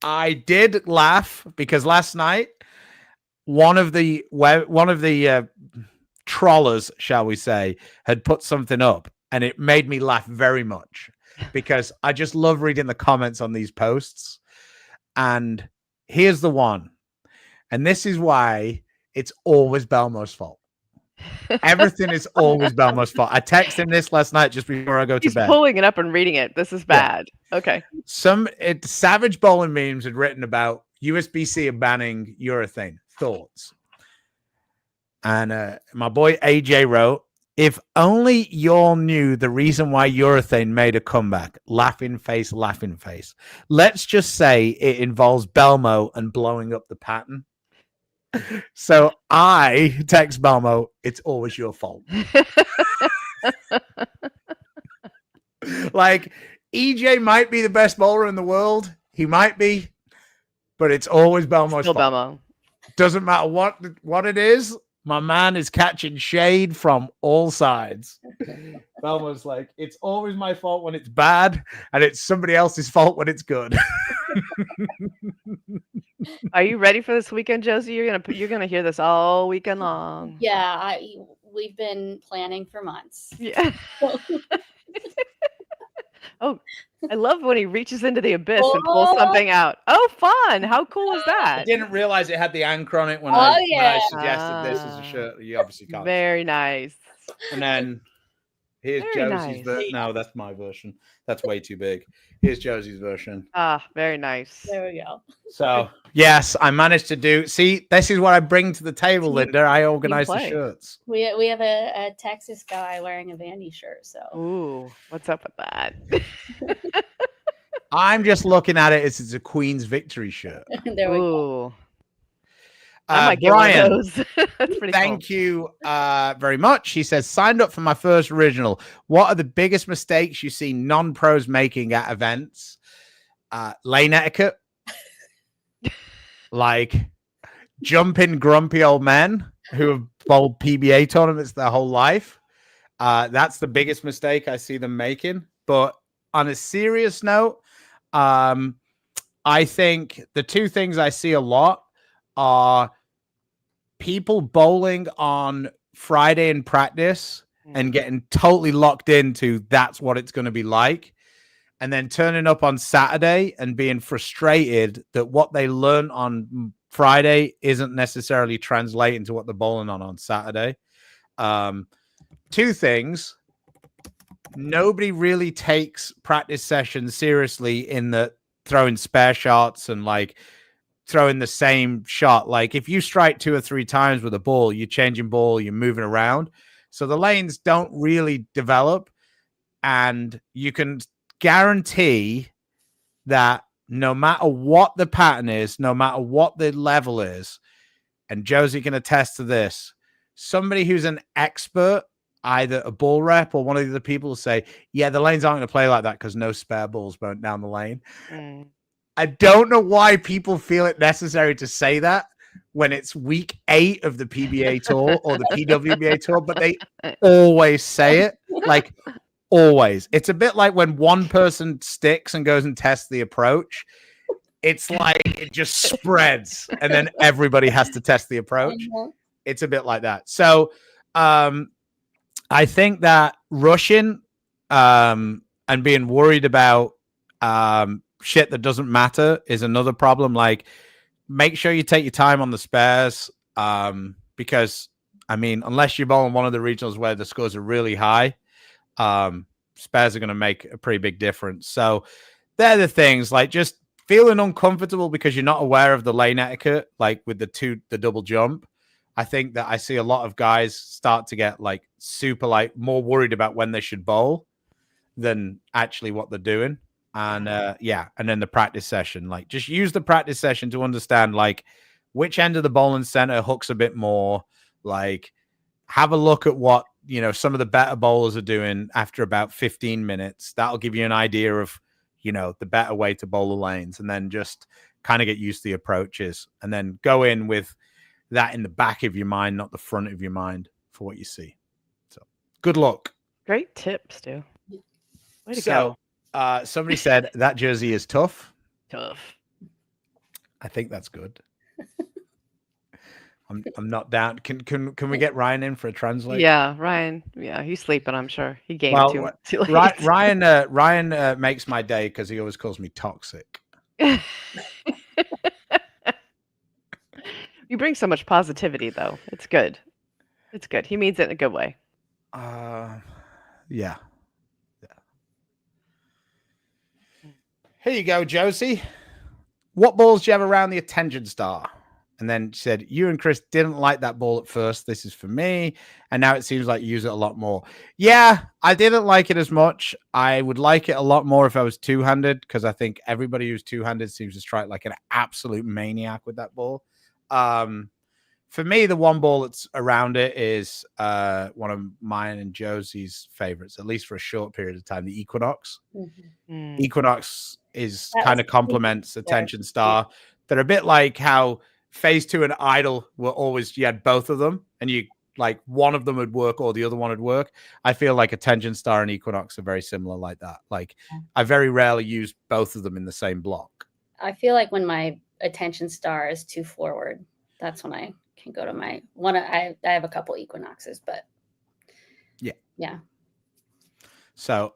I did laugh because last night one of the trollers, shall we say, had put something up, and it made me laugh very much because I just love reading the comments on these posts. And here's the one, and this is why it's always Belmo's fault. Everything is always Belmo's fault. I texted him this last night just before I go to He's bed. pulling it up and reading it. This is bad. Okay. Savage Bowling Memes had written about USB-C and banning urethane. Thoughts? And my boy AJ wrote, if only y'all knew the reason why urethane made a comeback. Laughing face, laughing face. Let's just say it involves Belmo and blowing up the pattern. So I text Belmo, it's always your fault. Like, EJ might be the best bowler in the world. He might be, but it's always Belmo's Still fault. Belmo. Doesn't matter what it is. My man is catching shade from all sides. Belmo's like, it's always my fault when it's bad, and it's somebody else's fault when it's good. Are you ready for this weekend, Josie? You're gonna hear this all weekend long. Yeah, we've been planning for months. Yeah. Oh, I love when he reaches into the abyss and pulls Oh. something out. Oh, fun! How cool is I that? didn't realize it had the anchor on it when Oh, I yeah. suggested this as a shirt. You obviously can't. Very nice. And then here's Very Josie's nice. version. No, that's my version. That's way too big. Here's Josie's version. Ah, very nice. There we go. So, yes, I managed to do. See, this is what I bring to the table, Linda. I organize the play. shirts. We have a Texas guy wearing a Vandy shirt. So Ooh, what's up with that? I'm just looking at it as it's a Queen's victory shirt. there we go. Ooh, I might get Brian, one of those. That's pretty thank cool. you very much. He says, signed up for my first original. What are the biggest mistakes you see non-pros making at events? Lane etiquette. Like jumping grumpy old men who have bowled PBA tournaments their whole life. That's the biggest mistake I see them making. But on a serious note, I think the two things I see a lot are people bowling on Friday in practice and getting totally locked into that's what it's going to be like, and then turning up on Saturday and being frustrated that what they learn on Friday isn't necessarily translating to what they're bowling on Saturday. Two things. Nobody really takes practice sessions seriously in the throwing spare shots and like throwing the same shot. Like if you strike 2 or 3 times with a ball, you're changing ball, you're moving around. So the lanes don't really develop, and you can guarantee that no matter what the pattern is, no matter what the level is, and Josie can attest to this, somebody who's an expert, either a ball rep or one of the other people will say, yeah, the lanes aren't going to play like that because no spare balls burnt down the lane. I don't know why people feel it necessary to say that when it's week 8 of the PBA tour or the PWBA tour, but they always say it, like always. It's a bit like when one person sticks and goes and tests the approach. It's like it just spreads and then everybody has to test the approach. It's a bit like that. So I think that rushing and being worried about shit that doesn't matter is another problem. Like, make sure you take your time on the spares, because I mean, unless you're bowling one of the regionals where the scores are really high, spares are going to make a pretty big difference. So they're the things, like just feeling uncomfortable because you're not aware of the lane etiquette, like with the double jump. I think that I see a lot of guys start to get like super like more worried about when they should bowl than actually what they're doing. And and then the practice session, like just use the practice session to understand like which end of the bowling center hooks a bit more. Like have a look at what, you know, some of the better bowlers are doing after about 15 minutes. That'll give you an idea of, you know, the better way to bowl the lanes, and then just kind of get used to the approaches and then go in with that in the back of your mind, not the front of your mind for what you see. So Good luck. Great tips, Stu. Way to So, somebody said that jersey is tough. go. Tough. I think that's good. I'm not down. Can we get Ryan in for a translate? Yeah, Ryan. Yeah, he's sleeping, I'm sure. He gained Well, too late. Ryan makes my day because he always calls me toxic. You bring so much positivity, though. It's good. It's good. He means it in a good way. Yeah. Here you go, Josie. What balls do you have around the attention star? And then she said, you and Chris didn't like that ball at first. This is for me. And now it seems like you use it a lot more. Yeah, I didn't like it as much. I would like it a lot more if I was two-handed, because I think everybody who's two-handed seems to strike like an absolute maniac with that ball. For me, the one ball that's around it is one of mine and Josie's favorites, at least for a short period of time, the Equinox. Mm-hmm. Equinox is kind of complements Attention Star. They're a bit like how Phase 2 and Idol were always, you had both of them, and you like one of them would work or the other one would work. I feel like Attention Star and Equinox are very similar like that. Like I very rarely use both of them in the same block. I feel like when my Attention Star is too forward, that's when I can go to my one. I have a couple Equinoxes, but yeah. So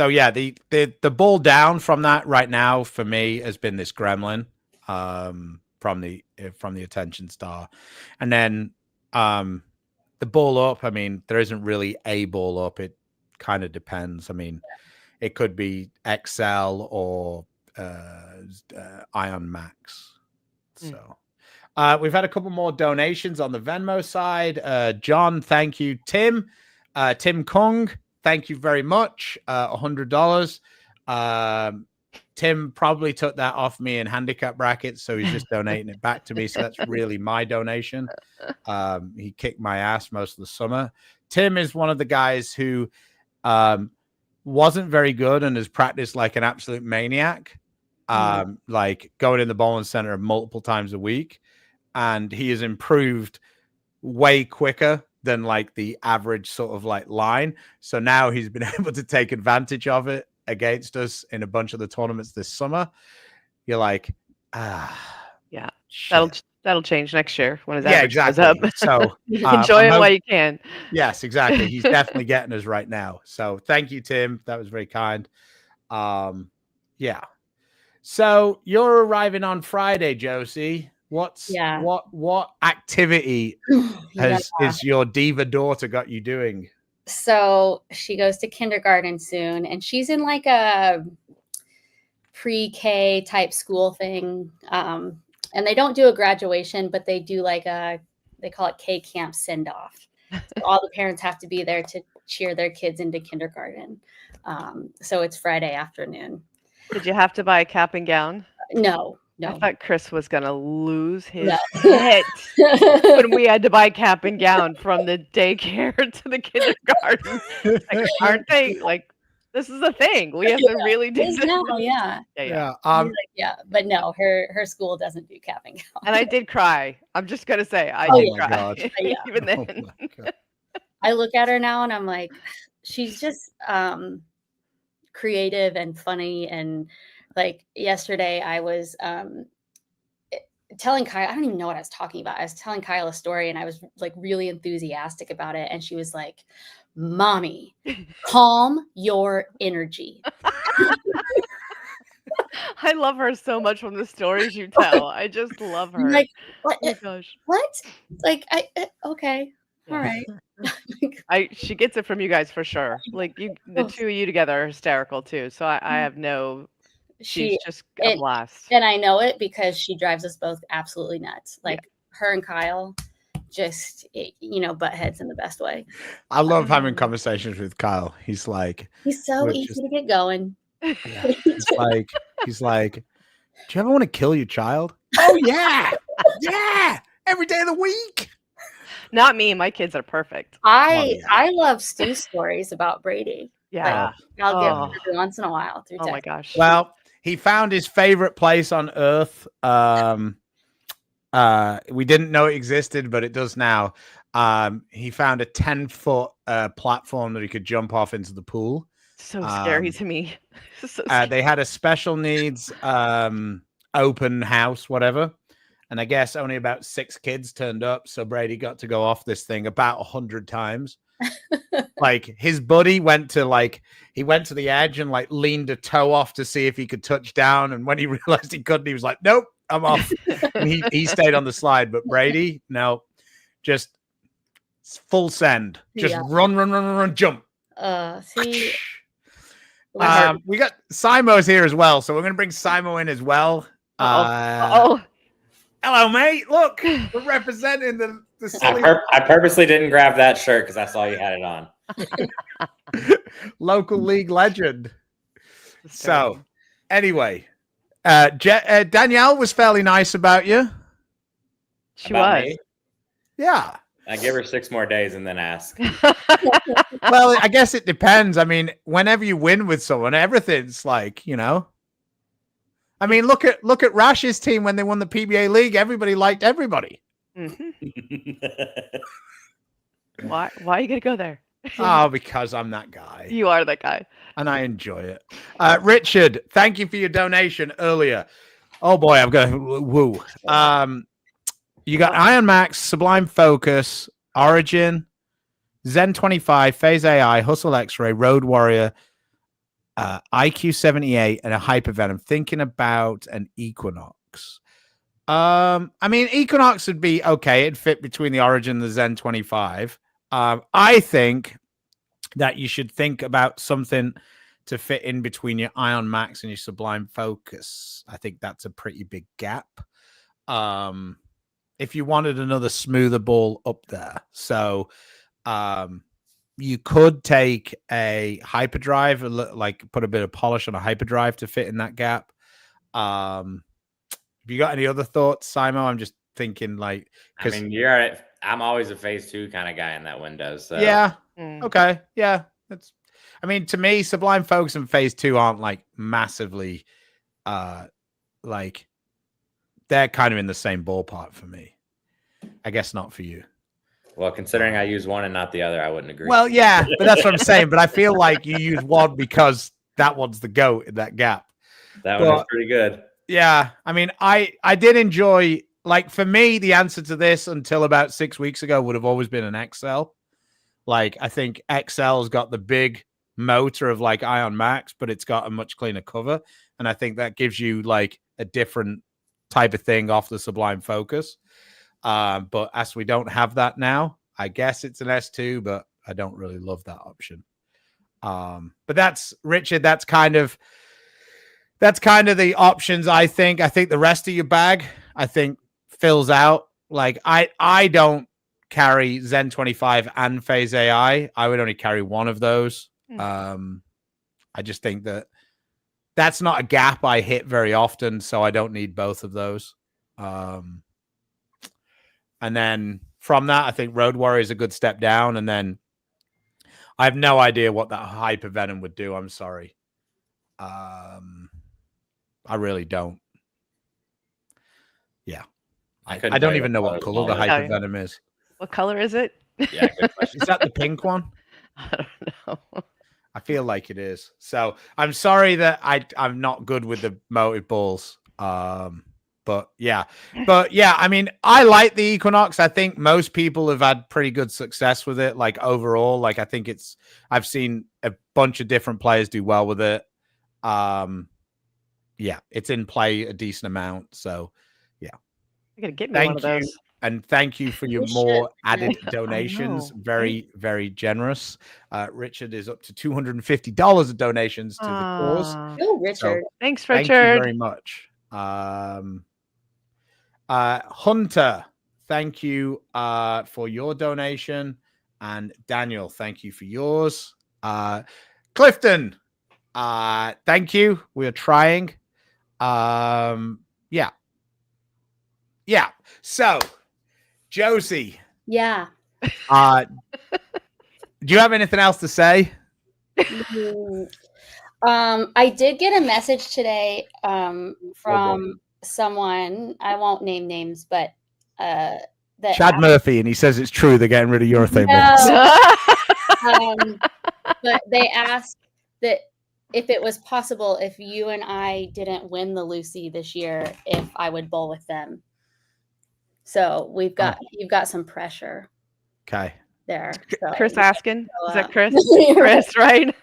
yeah, the ball down from that right now for me has been this Gremlin from the Attention Star, and then the ball up. I mean, there isn't really a ball up. It kind of depends. I mean, it could be XL or Ion Max. So. We've had a couple more donations on the Venmo side. John, thank you. Tim Kung, thank you very much. $100. Tim probably took that off me in handicap brackets, so he's just donating it back to me. So that's really my donation. He kicked my ass most of the summer. Tim is one of the guys who wasn't very good and has practiced like an absolute maniac, like going in the bowling center multiple times a week. And he has improved way quicker than like the average sort of like line. So now he's been able to take advantage of it against us in a bunch of the tournaments this summer. You're like, yeah, shit. that'll change next year when his average goes exactly. up. So enjoy it while you can. Yes, exactly. He's definitely getting us right now. So thank you, Tim. That was very kind. Yeah. So you're arriving on Friday, Josie. What activity is your diva daughter got you doing? So she goes to kindergarten soon, and she's in like a pre-K type school thing. And they don't do a graduation, but they do like they call it K camp send off. So all the parents have to be there to cheer their kids into kindergarten. So it's Friday afternoon. Did you have to buy a cap and gown? No. I thought Chris was going to lose his head when we had to buy cap and gown from the daycare to the kindergarten. Like, aren't they like, this is a thing. We have to really do this. But no, her school doesn't do cap and gown. And I did cry. I'm just going to say, I did cry. Even then. I look at her now and I'm like, she's just creative and funny. And like yesterday I was telling Kyle, I don't even know what I was talking about. I was telling Kyle a story and I was like really enthusiastic about it. And she was like, Mommy, calm your energy. I love her so much from the stories you tell. I just love her. Like, what? Oh my gosh. What? Like, okay. All right. She gets it from you guys for sure. Like the two of you together are hysterical too. So I have no, she's just a blast. And I know it because she drives us both absolutely nuts. Like her and Kyle just, butt heads in the best way. I love having conversations with Kyle. He's so easy to get going. Yeah. He's like, do you ever want to kill your child? Oh yeah. Yeah. Every day of the week. Not me. My kids are perfect. I love Stu's stories about Brady. Yeah. I'll give him every once in a while through text. My gosh. Well, he found his favorite place on earth We didn't know it existed, but it does now. He found a 10-foot platform that he could jump off into the pool. So scary to me. They had a special needs open house, whatever. And I guess only about 6 kids turned up. So Brady got to go off this thing about 100 times. Like his buddy went to the edge and like leaned a toe off to see if he could touch down. And when he realized he couldn't, he was like, nope, I'm off. And he stayed on the slide. But Brady, no, just full send. Just run, jump. See, we got Simo's here as well. So we're going to bring Simo in as well. Oh. Hello, mate. Look, we're representing the silly I purposely didn't grab that shirt because I saw you had it on. local league legend. So, anyway, Danielle was fairly nice about you. She About was. me? Yeah. I give her 6 more days and then ask. Well, I guess it depends. I mean, whenever you win with someone, everything's like, you know. I mean, look at Rash's team when they won the PBA league. Everybody liked everybody. Mm-hmm. Why are you gonna go there? Oh, because I'm that guy. You are that guy. And I enjoy it. Richard, thank you for your donation earlier. Oh boy, I'm going woo. You got Iron Max, Sublime Focus, Origin, Zen 25, Phase AI, Hustle X-Ray, Road Warrior, IQ 78, and a Hypervenom. I'm thinking about an Equinox. I mean, Equinox would be okay. It'd fit between the Origin and the Zen 25. I think that you should think about something to fit in between your Ion Max and your Sublime Focus. I think that's a pretty big gap. If you wanted another smoother ball up there. So you could take a hyperdrive, like put a bit of polish on a hyperdrive to fit in that gap. Have you got any other thoughts, Simo? I'm just thinking like, I mean, I'm always a phase 2 kind of guy in that window. So yeah. Okay. Yeah. I mean, to me, Sublime Focus and phase 2 aren't like massively, like they're kind of in the same ballpark for me. I guess not for you. Well, considering I use one and not the other, I wouldn't agree. Well, yeah, but that's what I'm saying. But I feel like you use one because that one's the GOAT in that gap. That one was pretty good. Yeah. I mean, I did enjoy, like, for me, the answer to this until about 6 weeks ago would have always been an XL. Like, I think XL's got the big motor of like Ion Max, but it's got a much cleaner cover. And I think that gives you like a different type of thing off the Sublime Focus. But as we don't have that now, I guess it's an S2, but I don't really love that option. But that's Richard. That's kind of the options. I think the rest of your bag, I think fills out. Like I don't carry Zen 25 and Phase AI. I would only carry one of those. I just think that's not a gap I hit very often, so I don't need both of those. And then from that, I think Road Warrior is a good step down. And then I have no idea what that Hypervenom would do. I'm sorry. I really don't. Yeah. I don't even know what color the Hypervenom is. What color is it? Yeah, good question. Is that the pink one? I don't know. I feel like it is. So I'm sorry that I'm not good with the motive balls. But yeah, I mean, I like the Equinox. I think most people have had pretty good success with it. Like overall, like I think I've seen a bunch of different players do well with it. Yeah, it's in play a decent amount. So yeah, You gotta get me one of those. And thank you for your more added donations. Very, very generous. Richard is up to $250 of donations to the cause. Oh, Richard. So, Thanks, Richard. thank you very much. Hunter, thank you for your donation. And Daniel, thank you for yours. Clifton, thank you. We are trying. Yeah. So, Josie. Yeah. Do you have anything else to say? I did get a message today from someone. I won't name names, but that Chad Murphy, and he says it's true. They're getting rid of urethane balls. But they asked that if it was possible, if you and I didn't win the Lucy this year, if I would bowl with them. So you've got some pressure. Okay. There. So Chris asking. Is that Chris? Chris, Chris, right?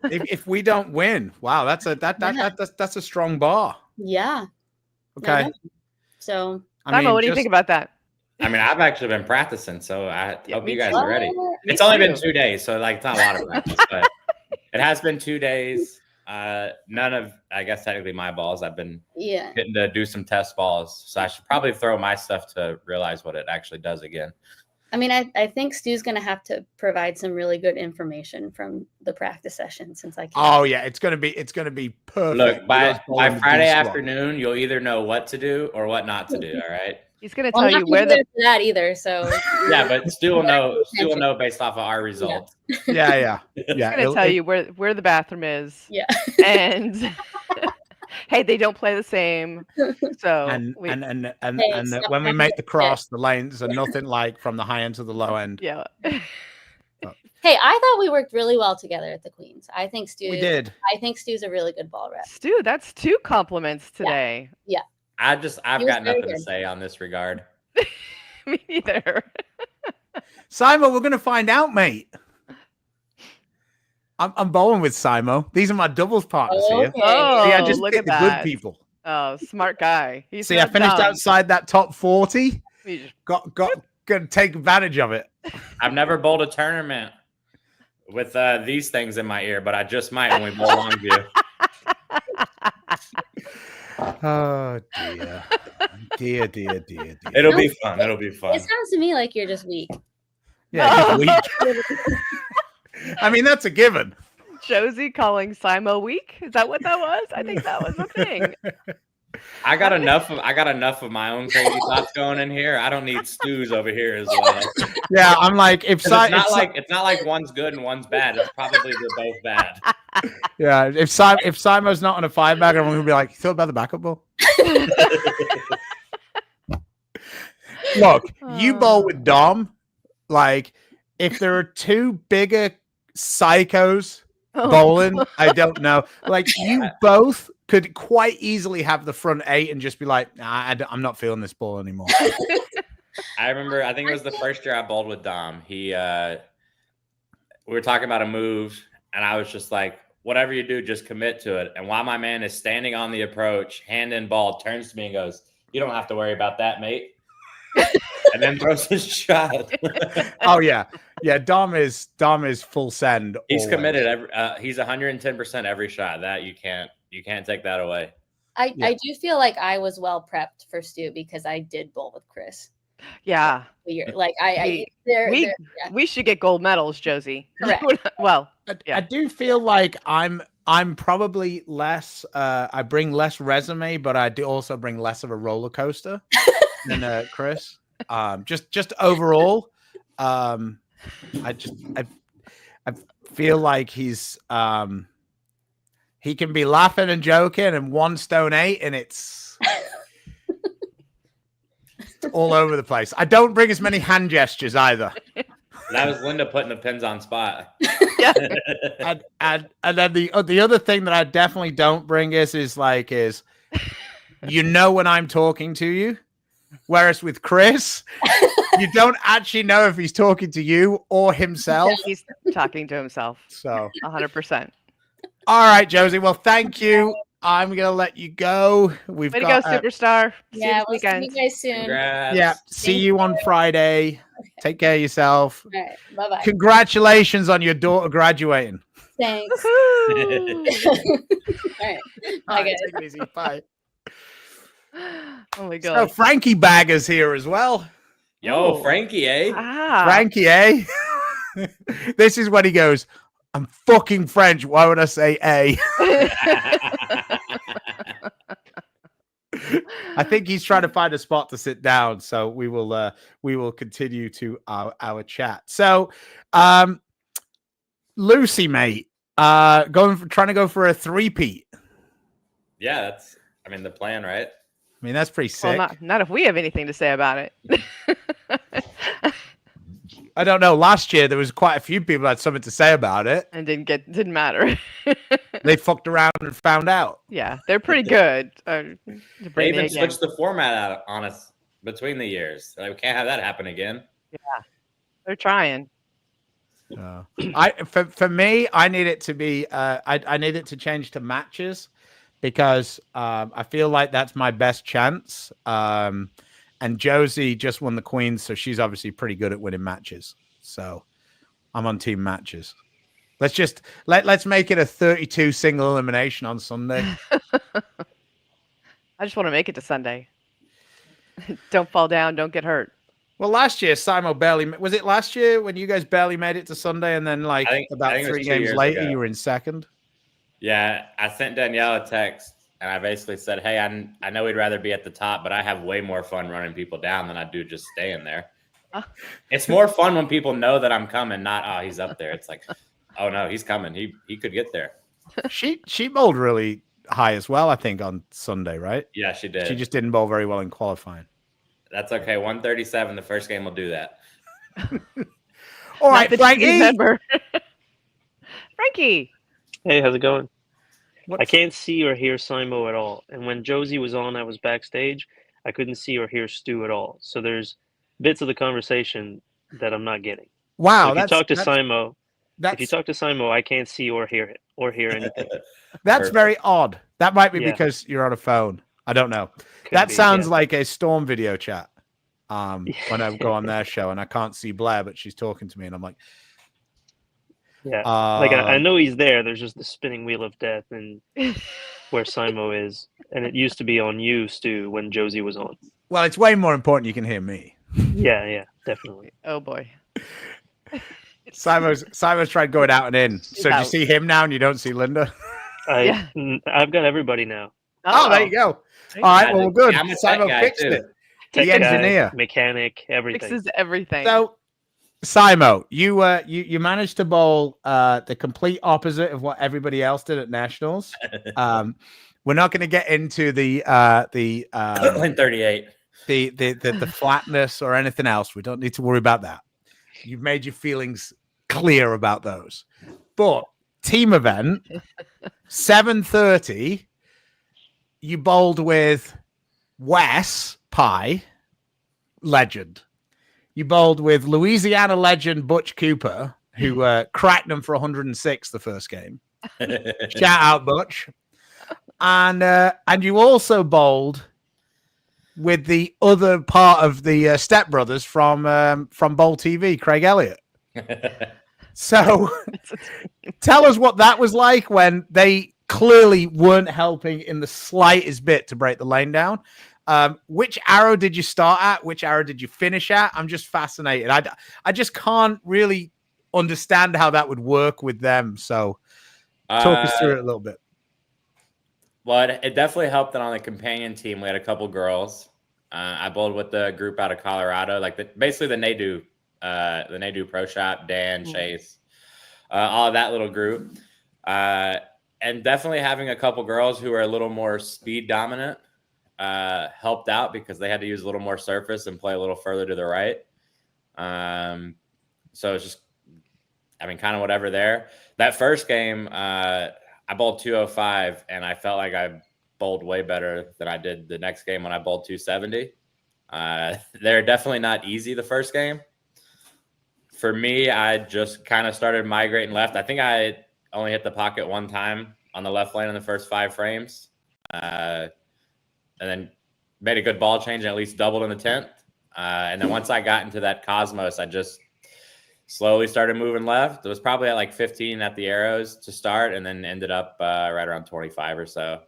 if we don't win, wow, that's a strong bar. Yeah. Okay. So Simo, what do you think about that? I mean, I've actually been practicing, so I hope me you guys too. are ready. Me It's only been too. 2 days, so like it's not a lot of practice, but it has been 2 days. None of, I guess, technically my balls. I've been getting to do some test balls, so I should probably throw my stuff to realize what it actually does again. I mean, I think Stu's going to have to provide some really good information from the practice session since I can't. Oh yeah, it's gonna be perfect. Look, by Bowling Friday D-squad. afternoon, you'll either know what to do or what not to do. All right. He's going to Well, tell I'm you not where gonna the do that either. So Yeah, but Stu will know. Stu will know based off of our results. Yeah. he's going to tell you where the bathroom is. Yeah. And hey, they don't play the same. So And Hey, when we make the cross, the lanes are nothing like from the high end to the low end. yeah. Hey, I thought we worked really well together at the Queens. I think Stu. We did. I think Stu's a really good ball rep. Stu, that's 2 compliments today. I've He was got very nothing to good. say on this regard. Me neither. Simo, we're gonna find out, mate. I'm bowling with Simo. These are my doubles partners here. Okay. Oh, See, I just look pick at the that. good people. Oh, smart guy. He's See, I not finished dumb. outside that top 40. He just- Gonna take advantage of it. I've never bowled a tournament with these things in my ear, but I just might when we bowl Longview. Oh dear. Dear. It'll be fun. It'll be fun. It sounds to me like you're just weak. Yeah, just weak. I mean, that's a given. Josie calling Simo weak. Is that what that was? I think that was a thing. I got enough of my own crazy thoughts going in here. I don't need Stu's over here as well. Yeah, I'm like, if It's not like one's good and one's bad. It's probably they're both bad. yeah, if Simo's not on a 5-bagger, I'm gonna be like, you thought about the backup ball? Look, you bowl with Dom. Like, if there are 2 bigger psychos bowling, I don't know. Like, you both could quite easily have the front 8 and just be like, nah, I'm not feeling this ball anymore. I remember, I think it was the first year I bowled with Dom. We were talking about a move, and I was just like, whatever you do, just commit to it. And while my man is standing on the approach, hand in ball, turns to me and goes, you don't have to worry about that, mate. And then throws his shot. Oh yeah. Dom is full send. He's always. committed. He's 110% every shot. That you can't take that away. I do feel like I was well prepped for Stu because I did bowl with Chris. Yeah. Like we should get gold medals, Josie. Correct. Well, I do feel like I'm probably less. I bring less resume, but I do also bring less of a roller coaster than Chris. Just overall, I feel like he's he can be laughing and joking and 1 stone 8, and it's all over the place. I don't bring as many hand gestures either. That was Linda putting the pins on spot. yeah. And then the other thing that I definitely don't bring is you know when I'm talking to you, whereas with Chris, you don't actually know if he's talking to you or himself. He's talking to himself. So 100%. all right, Josie. Well, thank you. I'm gonna let you go. We've Way to got go, superstar. Yeah, we'll see weekend. you guys soon. Congrats. yeah. See you on Friday. Take care of yourself. All right. Bye-bye. Congratulations on your daughter graduating. Thanks. Woohoo! All right. All Bye, right, guys. take it easy. Bye. Oh my So god. Frankie Bagger's here as well. Yo, Oh. Frankie, eh? Ah. Frankie, eh? This is when he goes, I'm fucking French. Why would I say A? I think he's trying to find a spot to sit down. So we will continue to our chat. So Lucy, mate, trying to go for a 3-peat. Yeah, that's the plan, right? I mean, that's pretty sick. Well, not if we have anything to say about it. I don't know. Last year, there was quite a few people that had something to say about it. And didn't matter. They fucked around and found out. Yeah, they're pretty good. To They bring even the A game. switched the format out on us between the years. Like, we can't have that happen again. They're trying. For me, I need it to be. I need it to change to matches because I feel like that's my best chance. And Josie just won the Queens, so she's obviously pretty good at winning matches. So I'm on team matches. Let's make it a 32 single elimination on Sunday. I just want to make it to Sunday. Don't fall down. Don't get hurt. Well, last year, Simo barely... Was it last year when you guys barely made it to Sunday and then I think about it was 3 2 games years later, ago. you were in second? Yeah, I sent Danielle a text and I basically said, hey, I know we'd rather be at the top, but I have way more fun running people down than I do just staying there. It's more fun when people know that I'm coming, not, oh, he's up there. It's like, oh, no, he's coming. He could get there. She bowled really high as well, I think, on Sunday, right? Yeah, she did. She just didn't bowl very well in qualifying. That's okay. 137, the first game will do that. All right, Frankie. Frankie. Hey, how's it going? What's... I can't see or hear Simo at all. And when Josie was on, I was backstage. I couldn't see or hear Stu at all. So there's bits of the conversation that I'm not getting. Wow. So if you talk to Simo, I can't see or hear it or hear anything. That's Perfect. very odd. That might be because you're on a phone. I don't know. That sounds like a Storm video chat. When I go on their show and I can't see Blair, but she's talking to me and I'm like, yeah, like I know he's there. There's just the spinning wheel of death and where Simo is, and it used to be on you, Stu, when Josie was on. Well, it's way more important you can hear me. Yeah, definitely. Oh boy. Simo's tried going out and in. So do you see him now and you don't see Linda? I've got everybody now. Oh, there you go. All right, well, good. Simo fixed it. Tech The engineer, guy, mechanic, everything. Fixes everything. So, Simo, you managed to bowl the complete opposite of what everybody else did at nationals. We're not going to get into the 38, the flatness or anything else. We don't need to worry about that. You've made your feelings clear about those. But team event 7:30, you bowled with Wes Pie, legend. You bowled with Louisiana legend Butch Cooper, who cracked them for 106 the first game. Shout out Butch. And you also bowled with the other part of the stepbrothers from Bowl TV, Craig Elliott. So tell us what that was like when they clearly weren't helping in the slightest bit to break the lane down. Which arrow did you start at? Which arrow did you finish at? I'm just fascinated. I just can't really understand how that would work with them. So talk us through it a little bit. Well, it definitely helped that on the companion team, we had a couple girls. I bowled with the group out of Colorado, like basically the Nadu Pro Shop, Dan, Chase, all of that little group. And definitely having a couple girls who are a little more speed dominant helped out because they had to use a little more surface and play a little further to the right. So it's just, kind of whatever there. That first game, I bowled 205, and I felt like I bowled way better than I did the next game when I bowled 270. They're definitely not easy the first game. For me, I just kind of started migrating left. I think I only hit the pocket one time on the left lane in the first 5 frames. And then made a good ball change and at least doubled in the 10th. And then once I got into that Cosmos, I just slowly started moving left. It was probably at like 15 at the arrows to start and then ended up right around 25 or so.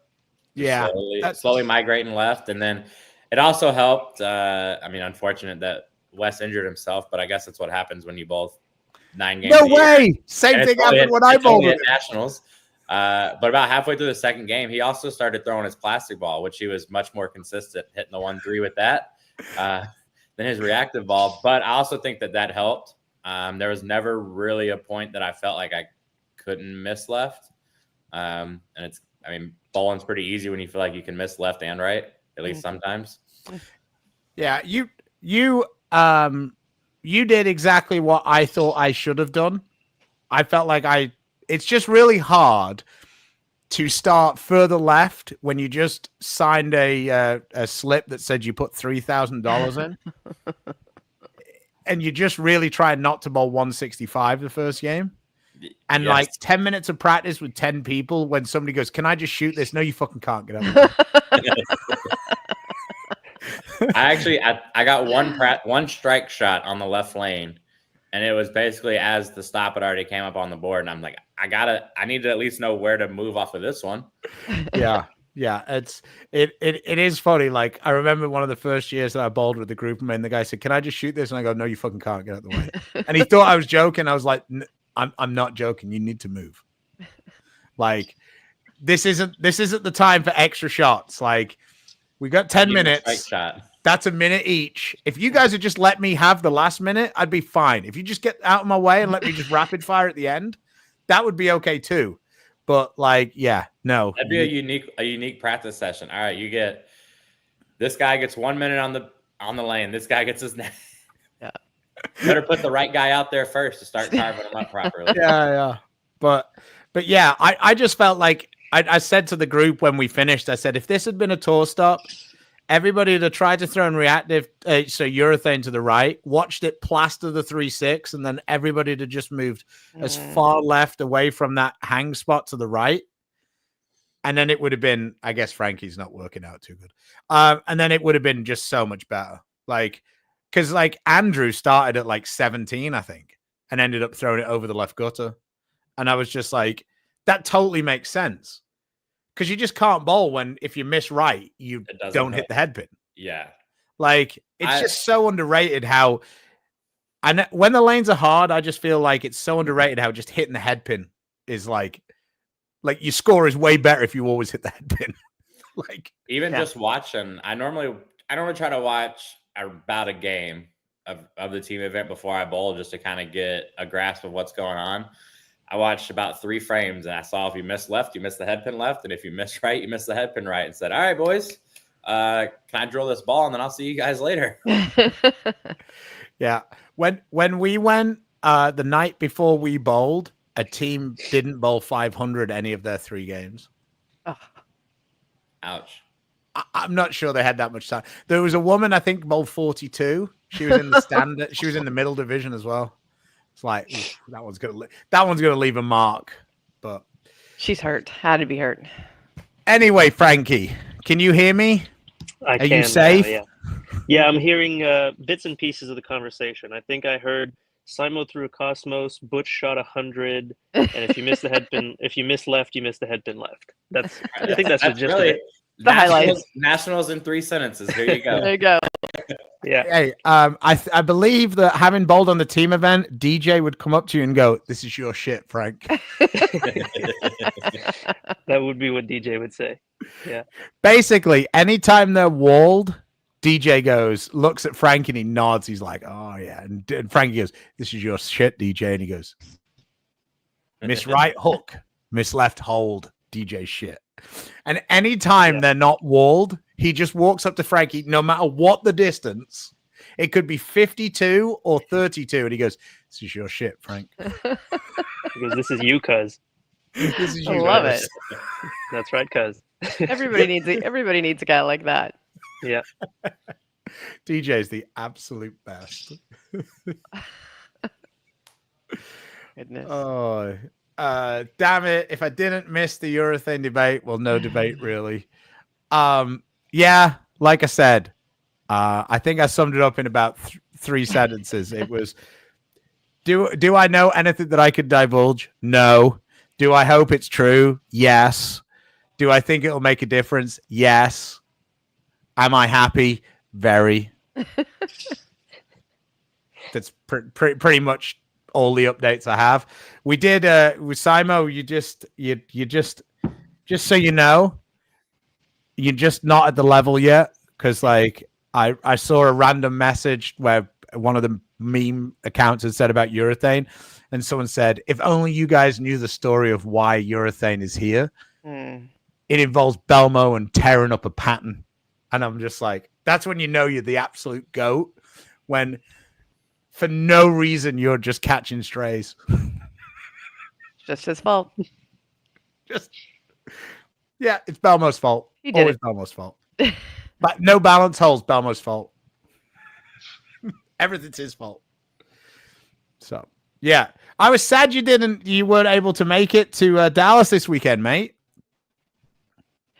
Yeah. Slowly migrating left. And then it also helped. Unfortunate that Wes injured himself, but I guess that's what happens when you both 9 games. No way. Same thing happened when I bowled at nationals. But about halfway through the second game, he also started throwing his plastic ball, which he was much more consistent hitting the 1-3 with that than his reactive ball. But I also think that helped. There was never really a point that I felt like I couldn't miss left. And bowling's pretty easy when you feel like you can miss left and right. at least sometimes. Yeah, you did exactly what I thought I should have done. I felt like it's just really hard to start further left when you just signed a slip that said you put $3,000 in, and you just really tried not to bowl 165 the first game. And like 10 minutes of practice with 10 people, when somebody goes, "Can I just shoot this?" No, you fucking can't. Get up. I got one strike shot on the left lane, and it was basically as the stop had already came up on the board, and I'm like, I need to at least know where to move off of this one. Yeah. It is funny. Like, I remember one of the first years that I bowled with the group, and the guy said, "Can I just shoot this?" And I go, "No, you fucking can't. Get out of the way." And he thought I was joking. I was like, I'm not joking. You need to move. Like, this isn't the time for extra shots. Like, we got 10 minutes. That's a minute each. If you guys would just let me have the last minute, I'd be fine. If you just get out of my way and let me just rapid fire at the end, that would be okay too. But like, yeah, no. That'd be a unique practice session. All right, this guy gets 1 minute on the lane. This guy gets his neck. Yeah. Better put the right guy out there first to start carving him up properly. Yeah. But yeah, I just felt like I said to the group when we finished, I said, if this had been a tour stop, everybody that tried to throw in reactive, so urethane to the right, watched it plaster the 3-6, and then everybody that just moved as far left away from that hang spot to the right. And then it would have been, I guess Frankie's not working out too good. And then it would have been just so much better. Like, because like Andrew started at like 17, I think, and ended up throwing it over the left gutter. And I was just like, that totally makes sense. Because you just can't bowl when, if you miss right, you don't hit the head pin. Yeah. Like, it's just so underrated how, and when the lanes are hard, I just feel like it's so underrated how just hitting the head pin is like your score is way better if you always hit the head pin. Like, even just watching, I normally try to watch about a game of the team event before I bowl, just to kind of get a grasp of what's going on. I watched about 3 frames, and I saw if you miss left, you miss the head pin left, and if you miss right, you miss the head pin right, and said, "All right, boys, can I drill this ball, and then I'll see you guys later." Yeah. When we went the night before we bowled, a team didn't bowl 500 any of their 3 games. Oh. Ouch. I'm not sure they had that much time. There was a woman, I think, bowled 42. She was in the standard. She was in the middle division as well. It's like, that one's gonna leave a mark. But she's hurt. Had to be hurt. Anyway, Frankie, can you hear me? Are you safe? Yeah, I'm hearing bits and pieces of the conversation. I think I heard Simo threw a Cosmos, Butch shot 100, and if you miss the head pin, if you miss left, you miss the head pin left. I think that's the gist of it. The highlights. Nationals in 3 sentences. Here you go. There you go. Yeah. Hey, I believe that having bowled on the team event, DJ would come up to you and go, "This is your shit, Frank." That would be what DJ would say. Yeah. Basically, anytime they're walled, DJ looks at Frank and he nods. He's like, "Oh yeah," and Frankie goes, "This is your shit, DJ," and he goes, "Miss right hook, miss left hold, DJ shit." And anytime they're not walled, he just walks up to Frankie, no matter what the distance. It could be 52 or 32, and he goes, "This is your shit, Frank." Because this is you, cuz. This is I you. love it. That's right, cuz. Everybody needs a guy like that. Yeah. DJ is the absolute best. Goodness. Oh, damn it. If I didn't miss the urethane debate, well, no debate really. Yeah, like I said, I think I summed it up in about 3 sentences. It was, do I know anything that I could divulge? No. Do I hope it's true? Yes. Do I think it'll make a difference? Yes. Am I happy? Very. That's pretty much all the updates I have. We did with Simo, you just so you know, you're just not at the level yet, because like I saw a random message where one of the meme accounts had said about urethane, and someone said, "If only you guys knew the story of why urethane is here. It involves Belmo and tearing up a pattern." And I'm just like, that's when you know you're the absolute GOAT, when for no reason you're just catching strays. Just his fault. Just, yeah, it's Belmo's fault. He did Always it. Belmo's fault. But no balance holes, Belmo's fault. Everything's his fault. So, yeah. I was sad you weren't able to make it to Dallas this weekend, mate.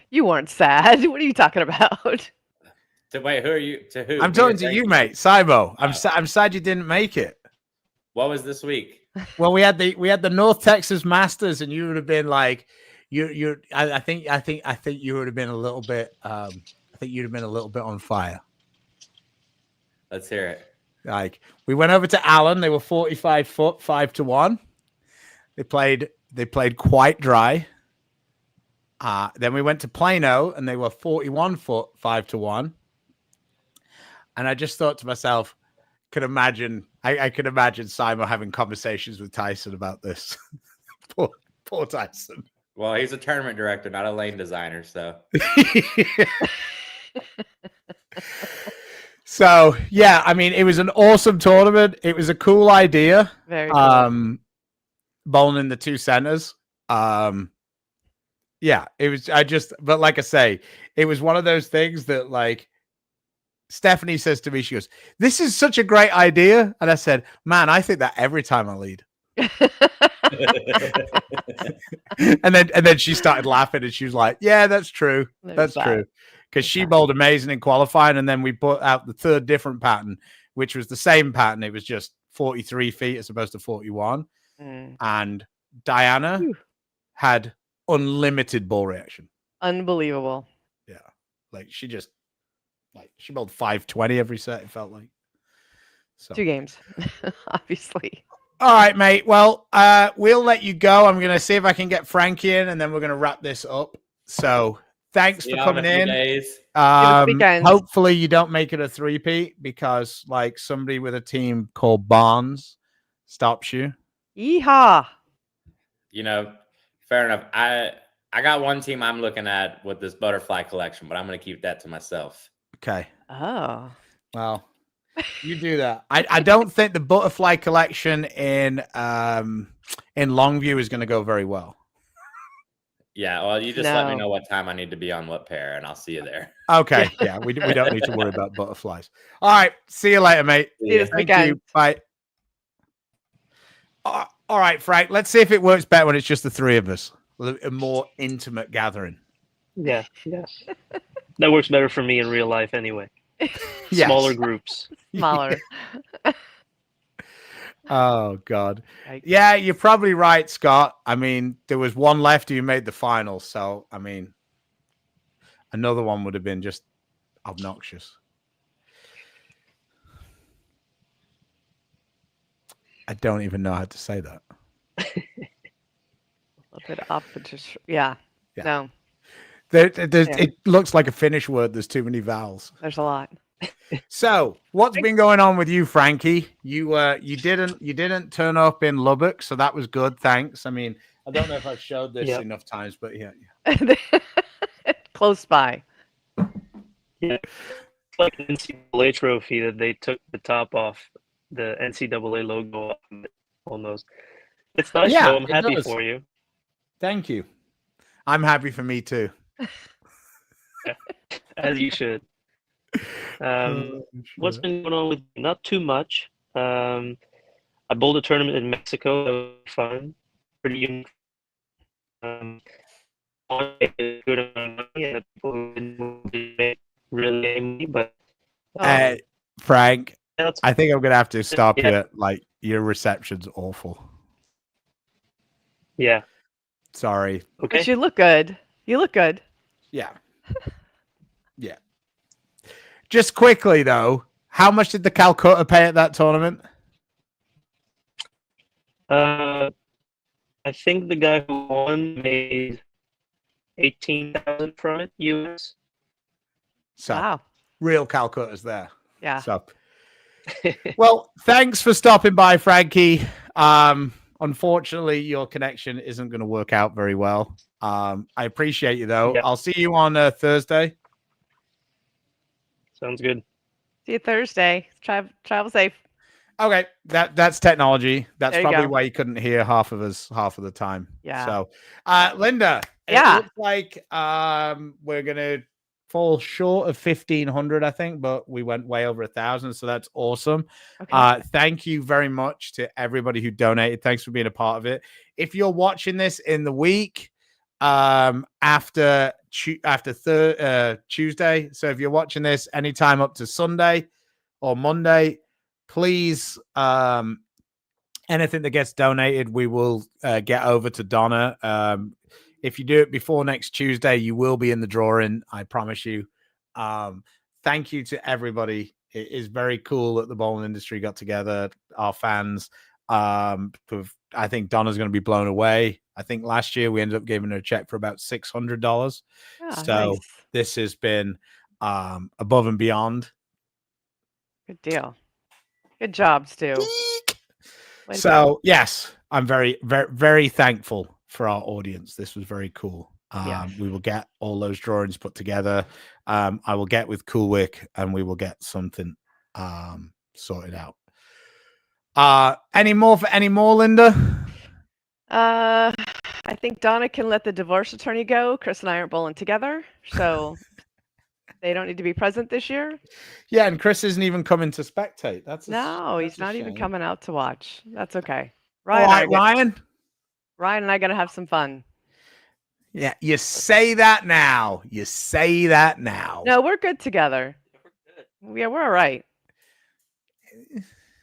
You weren't sad. What are you talking about? Wait, who are you? To who? I'm Me talking or to you, Frankie? mate. Simo. Oh. I'm sad you didn't make it. What was this week? Well, we had the North Texas Masters, and you would have been like, I think you would have been a little bit. I think you'd have been a little bit on fire. Let's hear it. Like, we went over to Allen. They were 45 foot, 5-1. They played quite dry. Then we went to Plano, and they were 41 foot, 5-1. And I just thought to myself, I could imagine Simo having conversations with Tyson about this. poor Tyson. Well, he's a tournament director, not a lane designer. So, so yeah, I mean, it was an awesome tournament. It was a cool idea. Very cool. Bowling in the two centers. Yeah, it was. But like I say, it was one of those things that, like, Stephanie says to me, she goes, "This is such a great idea," and I said, "Man, I think that every time I lead." and then she started laughing, and she was like, "Yeah, that's true. That's true." Because she bowled amazing in qualifying, and then we put out the third different pattern, which was the same pattern. It was just 43 feet as opposed to 41. And Diana had unlimited ball reaction. Unbelievable. Yeah. Like, she bowled 520 every set, it felt like. So 2 games, obviously. All right, mate. Well, we'll let you go. I'm going to see if I can get Frankie in, and then we're going to wrap this up. So thanks for coming in. Hopefully you don't make it a 3-peat, because, like, somebody with a team called Barnes stops you. Yeehaw. Fair enough. I got one team I'm looking at with this butterfly collection, but I'm going to keep that to myself. Okay. Oh. Well, you do that. I don't think the butterfly collection in Longview is going to go very well. Yeah, well, you just let me know what time I need to be on what pair, and I'll see you there. Okay. Yeah, we don't need to worry about butterflies. All right. See you later, mate. See you this weekend. Bye. All right, Frank. Let's see if it works better when it's just the three of us. A more intimate gathering. Yeah. That works better for me in real life anyway. Yes. Smaller groups. Smaller. Oh, God. Yeah, you're probably right, Scott. I mean, there was one left who made the final. So, I mean, another one would have been just obnoxious. I don't even know how to say that. Yeah. No. It looks like a Finnish word. There's too many vowels. There's a lot. So, what's been going on with you, Frankie? You didn't turn up in Lubbock, so that was good. Thanks. I mean, I don't know if I've showed this enough times, but yeah. Close by. Yeah, it's like an NCAA trophy that they took the top off, the NCAA logo off of it, almost. It's nice, though. I'm happy for you. Thank you. I'm happy for me too. As you should. What's been going on with me? Not too much. I bowled a tournament in Mexico. That was fun. Pretty unique. Good amount of money, and people who didn't really name me, but Frank, I think I'm gonna have to stop you. Like, your reception's awful. Yeah. Sorry. Okay. But you look good. You look good. Yeah. Yeah. Just quickly though, how much did the Calcutta pay at that tournament? I think the guy who won made $18,000 from it, US. So, wow. Real Calcutta's there. Yeah. So, well, thanks for stopping by, Frankie. Unfortunately, your connection isn't going to work out very well. I appreciate you though. Yep. I'll see you on Thursday. Sounds good. See you Thursday. Travel safe. Okay, that's technology. That's There you probably go. why you couldn't hear half of us half of the time. Yeah. So, Linda, it Yeah. looks like we're gonna fall short of 1,500, I think, but we went way over 1,000, so that's awesome. Okay. Thank you very much to everybody who donated. Thanks for being a part of it. If you're watching this in the week after Tuesday, so if you're watching this anytime up to Sunday or Monday, please, anything that gets donated, we will get over to Donna. If you do it before next Tuesday, you will be in the drawing. I promise you. Thank you to everybody. It is very cool that the bowling industry got together. Our fans. I think Donna's going to be blown away. I think last year we ended up giving her a check for about $600. So Nice. this has been above and beyond. Good deal. Good job, Stu. Way to So yes, I'm very, very, very thankful for our audience. This was very cool. Yes. We will get all those drawings put together. I will get with Coolwick and we will get something sorted out. Any more, Linda? I think Donna can let the divorce attorney go. Chris and I aren't bowling together, so they don't need to be present this year. Yeah, and Chris isn't even coming to spectate. No, he's a not even shame. coming out to watch. That's okay. All right, Ryan. Ryan and I gonna have some fun. Yeah, you say that now. You say that now. No, we're good together. Yeah, we're all right.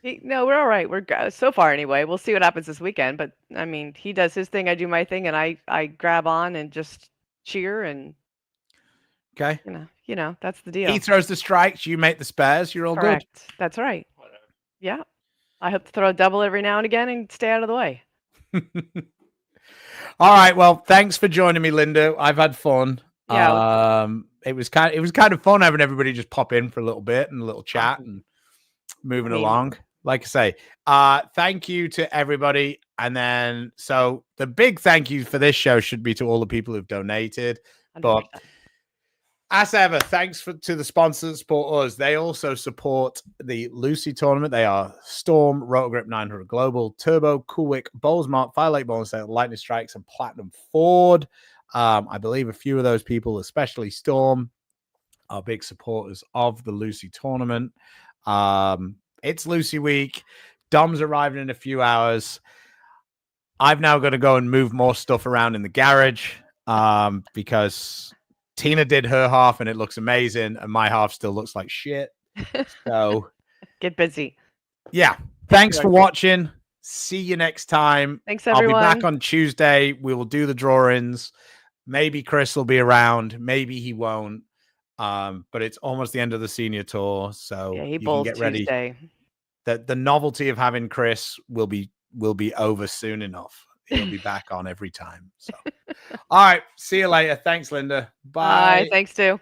No, we're all right. We're good so far anyway. We'll see what happens this weekend. But I mean, he does his thing, I do my thing, and I grab on and just cheer and Okay. you know, that's the deal. He throws the strikes, you make the spares, you're all Correct. That's right. Whatever. Yeah. I hope to throw a double every now and again and stay out of the way. good. All right. Well, thanks for joining me, Linda. I've had fun. Yeah. It was kind of fun having everybody just pop in for a little bit and a little chat and moving along. Like I say, thank you to everybody. And then, so the big thank you for this show should be to all the people who've donated. 100%. But as ever, thanks to the sponsors that support us. They also support the Lucy tournament. They are Storm, Rotogrip 900 Global, Turbo, Coolwick, Bowlsmart, Fire Lake Bowling Center, Lightning Strikes, and Platinum Ford. I believe a few of those people, especially Storm, are big supporters of the Lucy tournament. It's Lucy week. Dom's arriving in a few hours. I've now got to go and move more stuff around in the garage because Tina did her half and it looks amazing, and my half still looks like shit. So get busy. Yeah. Thanks for watching. See you next time. Thanks, everyone. I'll be back on Tuesday. We will do the drawings. Maybe Chris will be around. Maybe he won't. But it's almost the end of the senior tour, so Yeah, he you can bowls get ready. Tuesday. The novelty of having Chris will be over soon enough. He'll be back on every time. So, all right. See you later. Thanks, Linda. Bye. Thanks, Stu.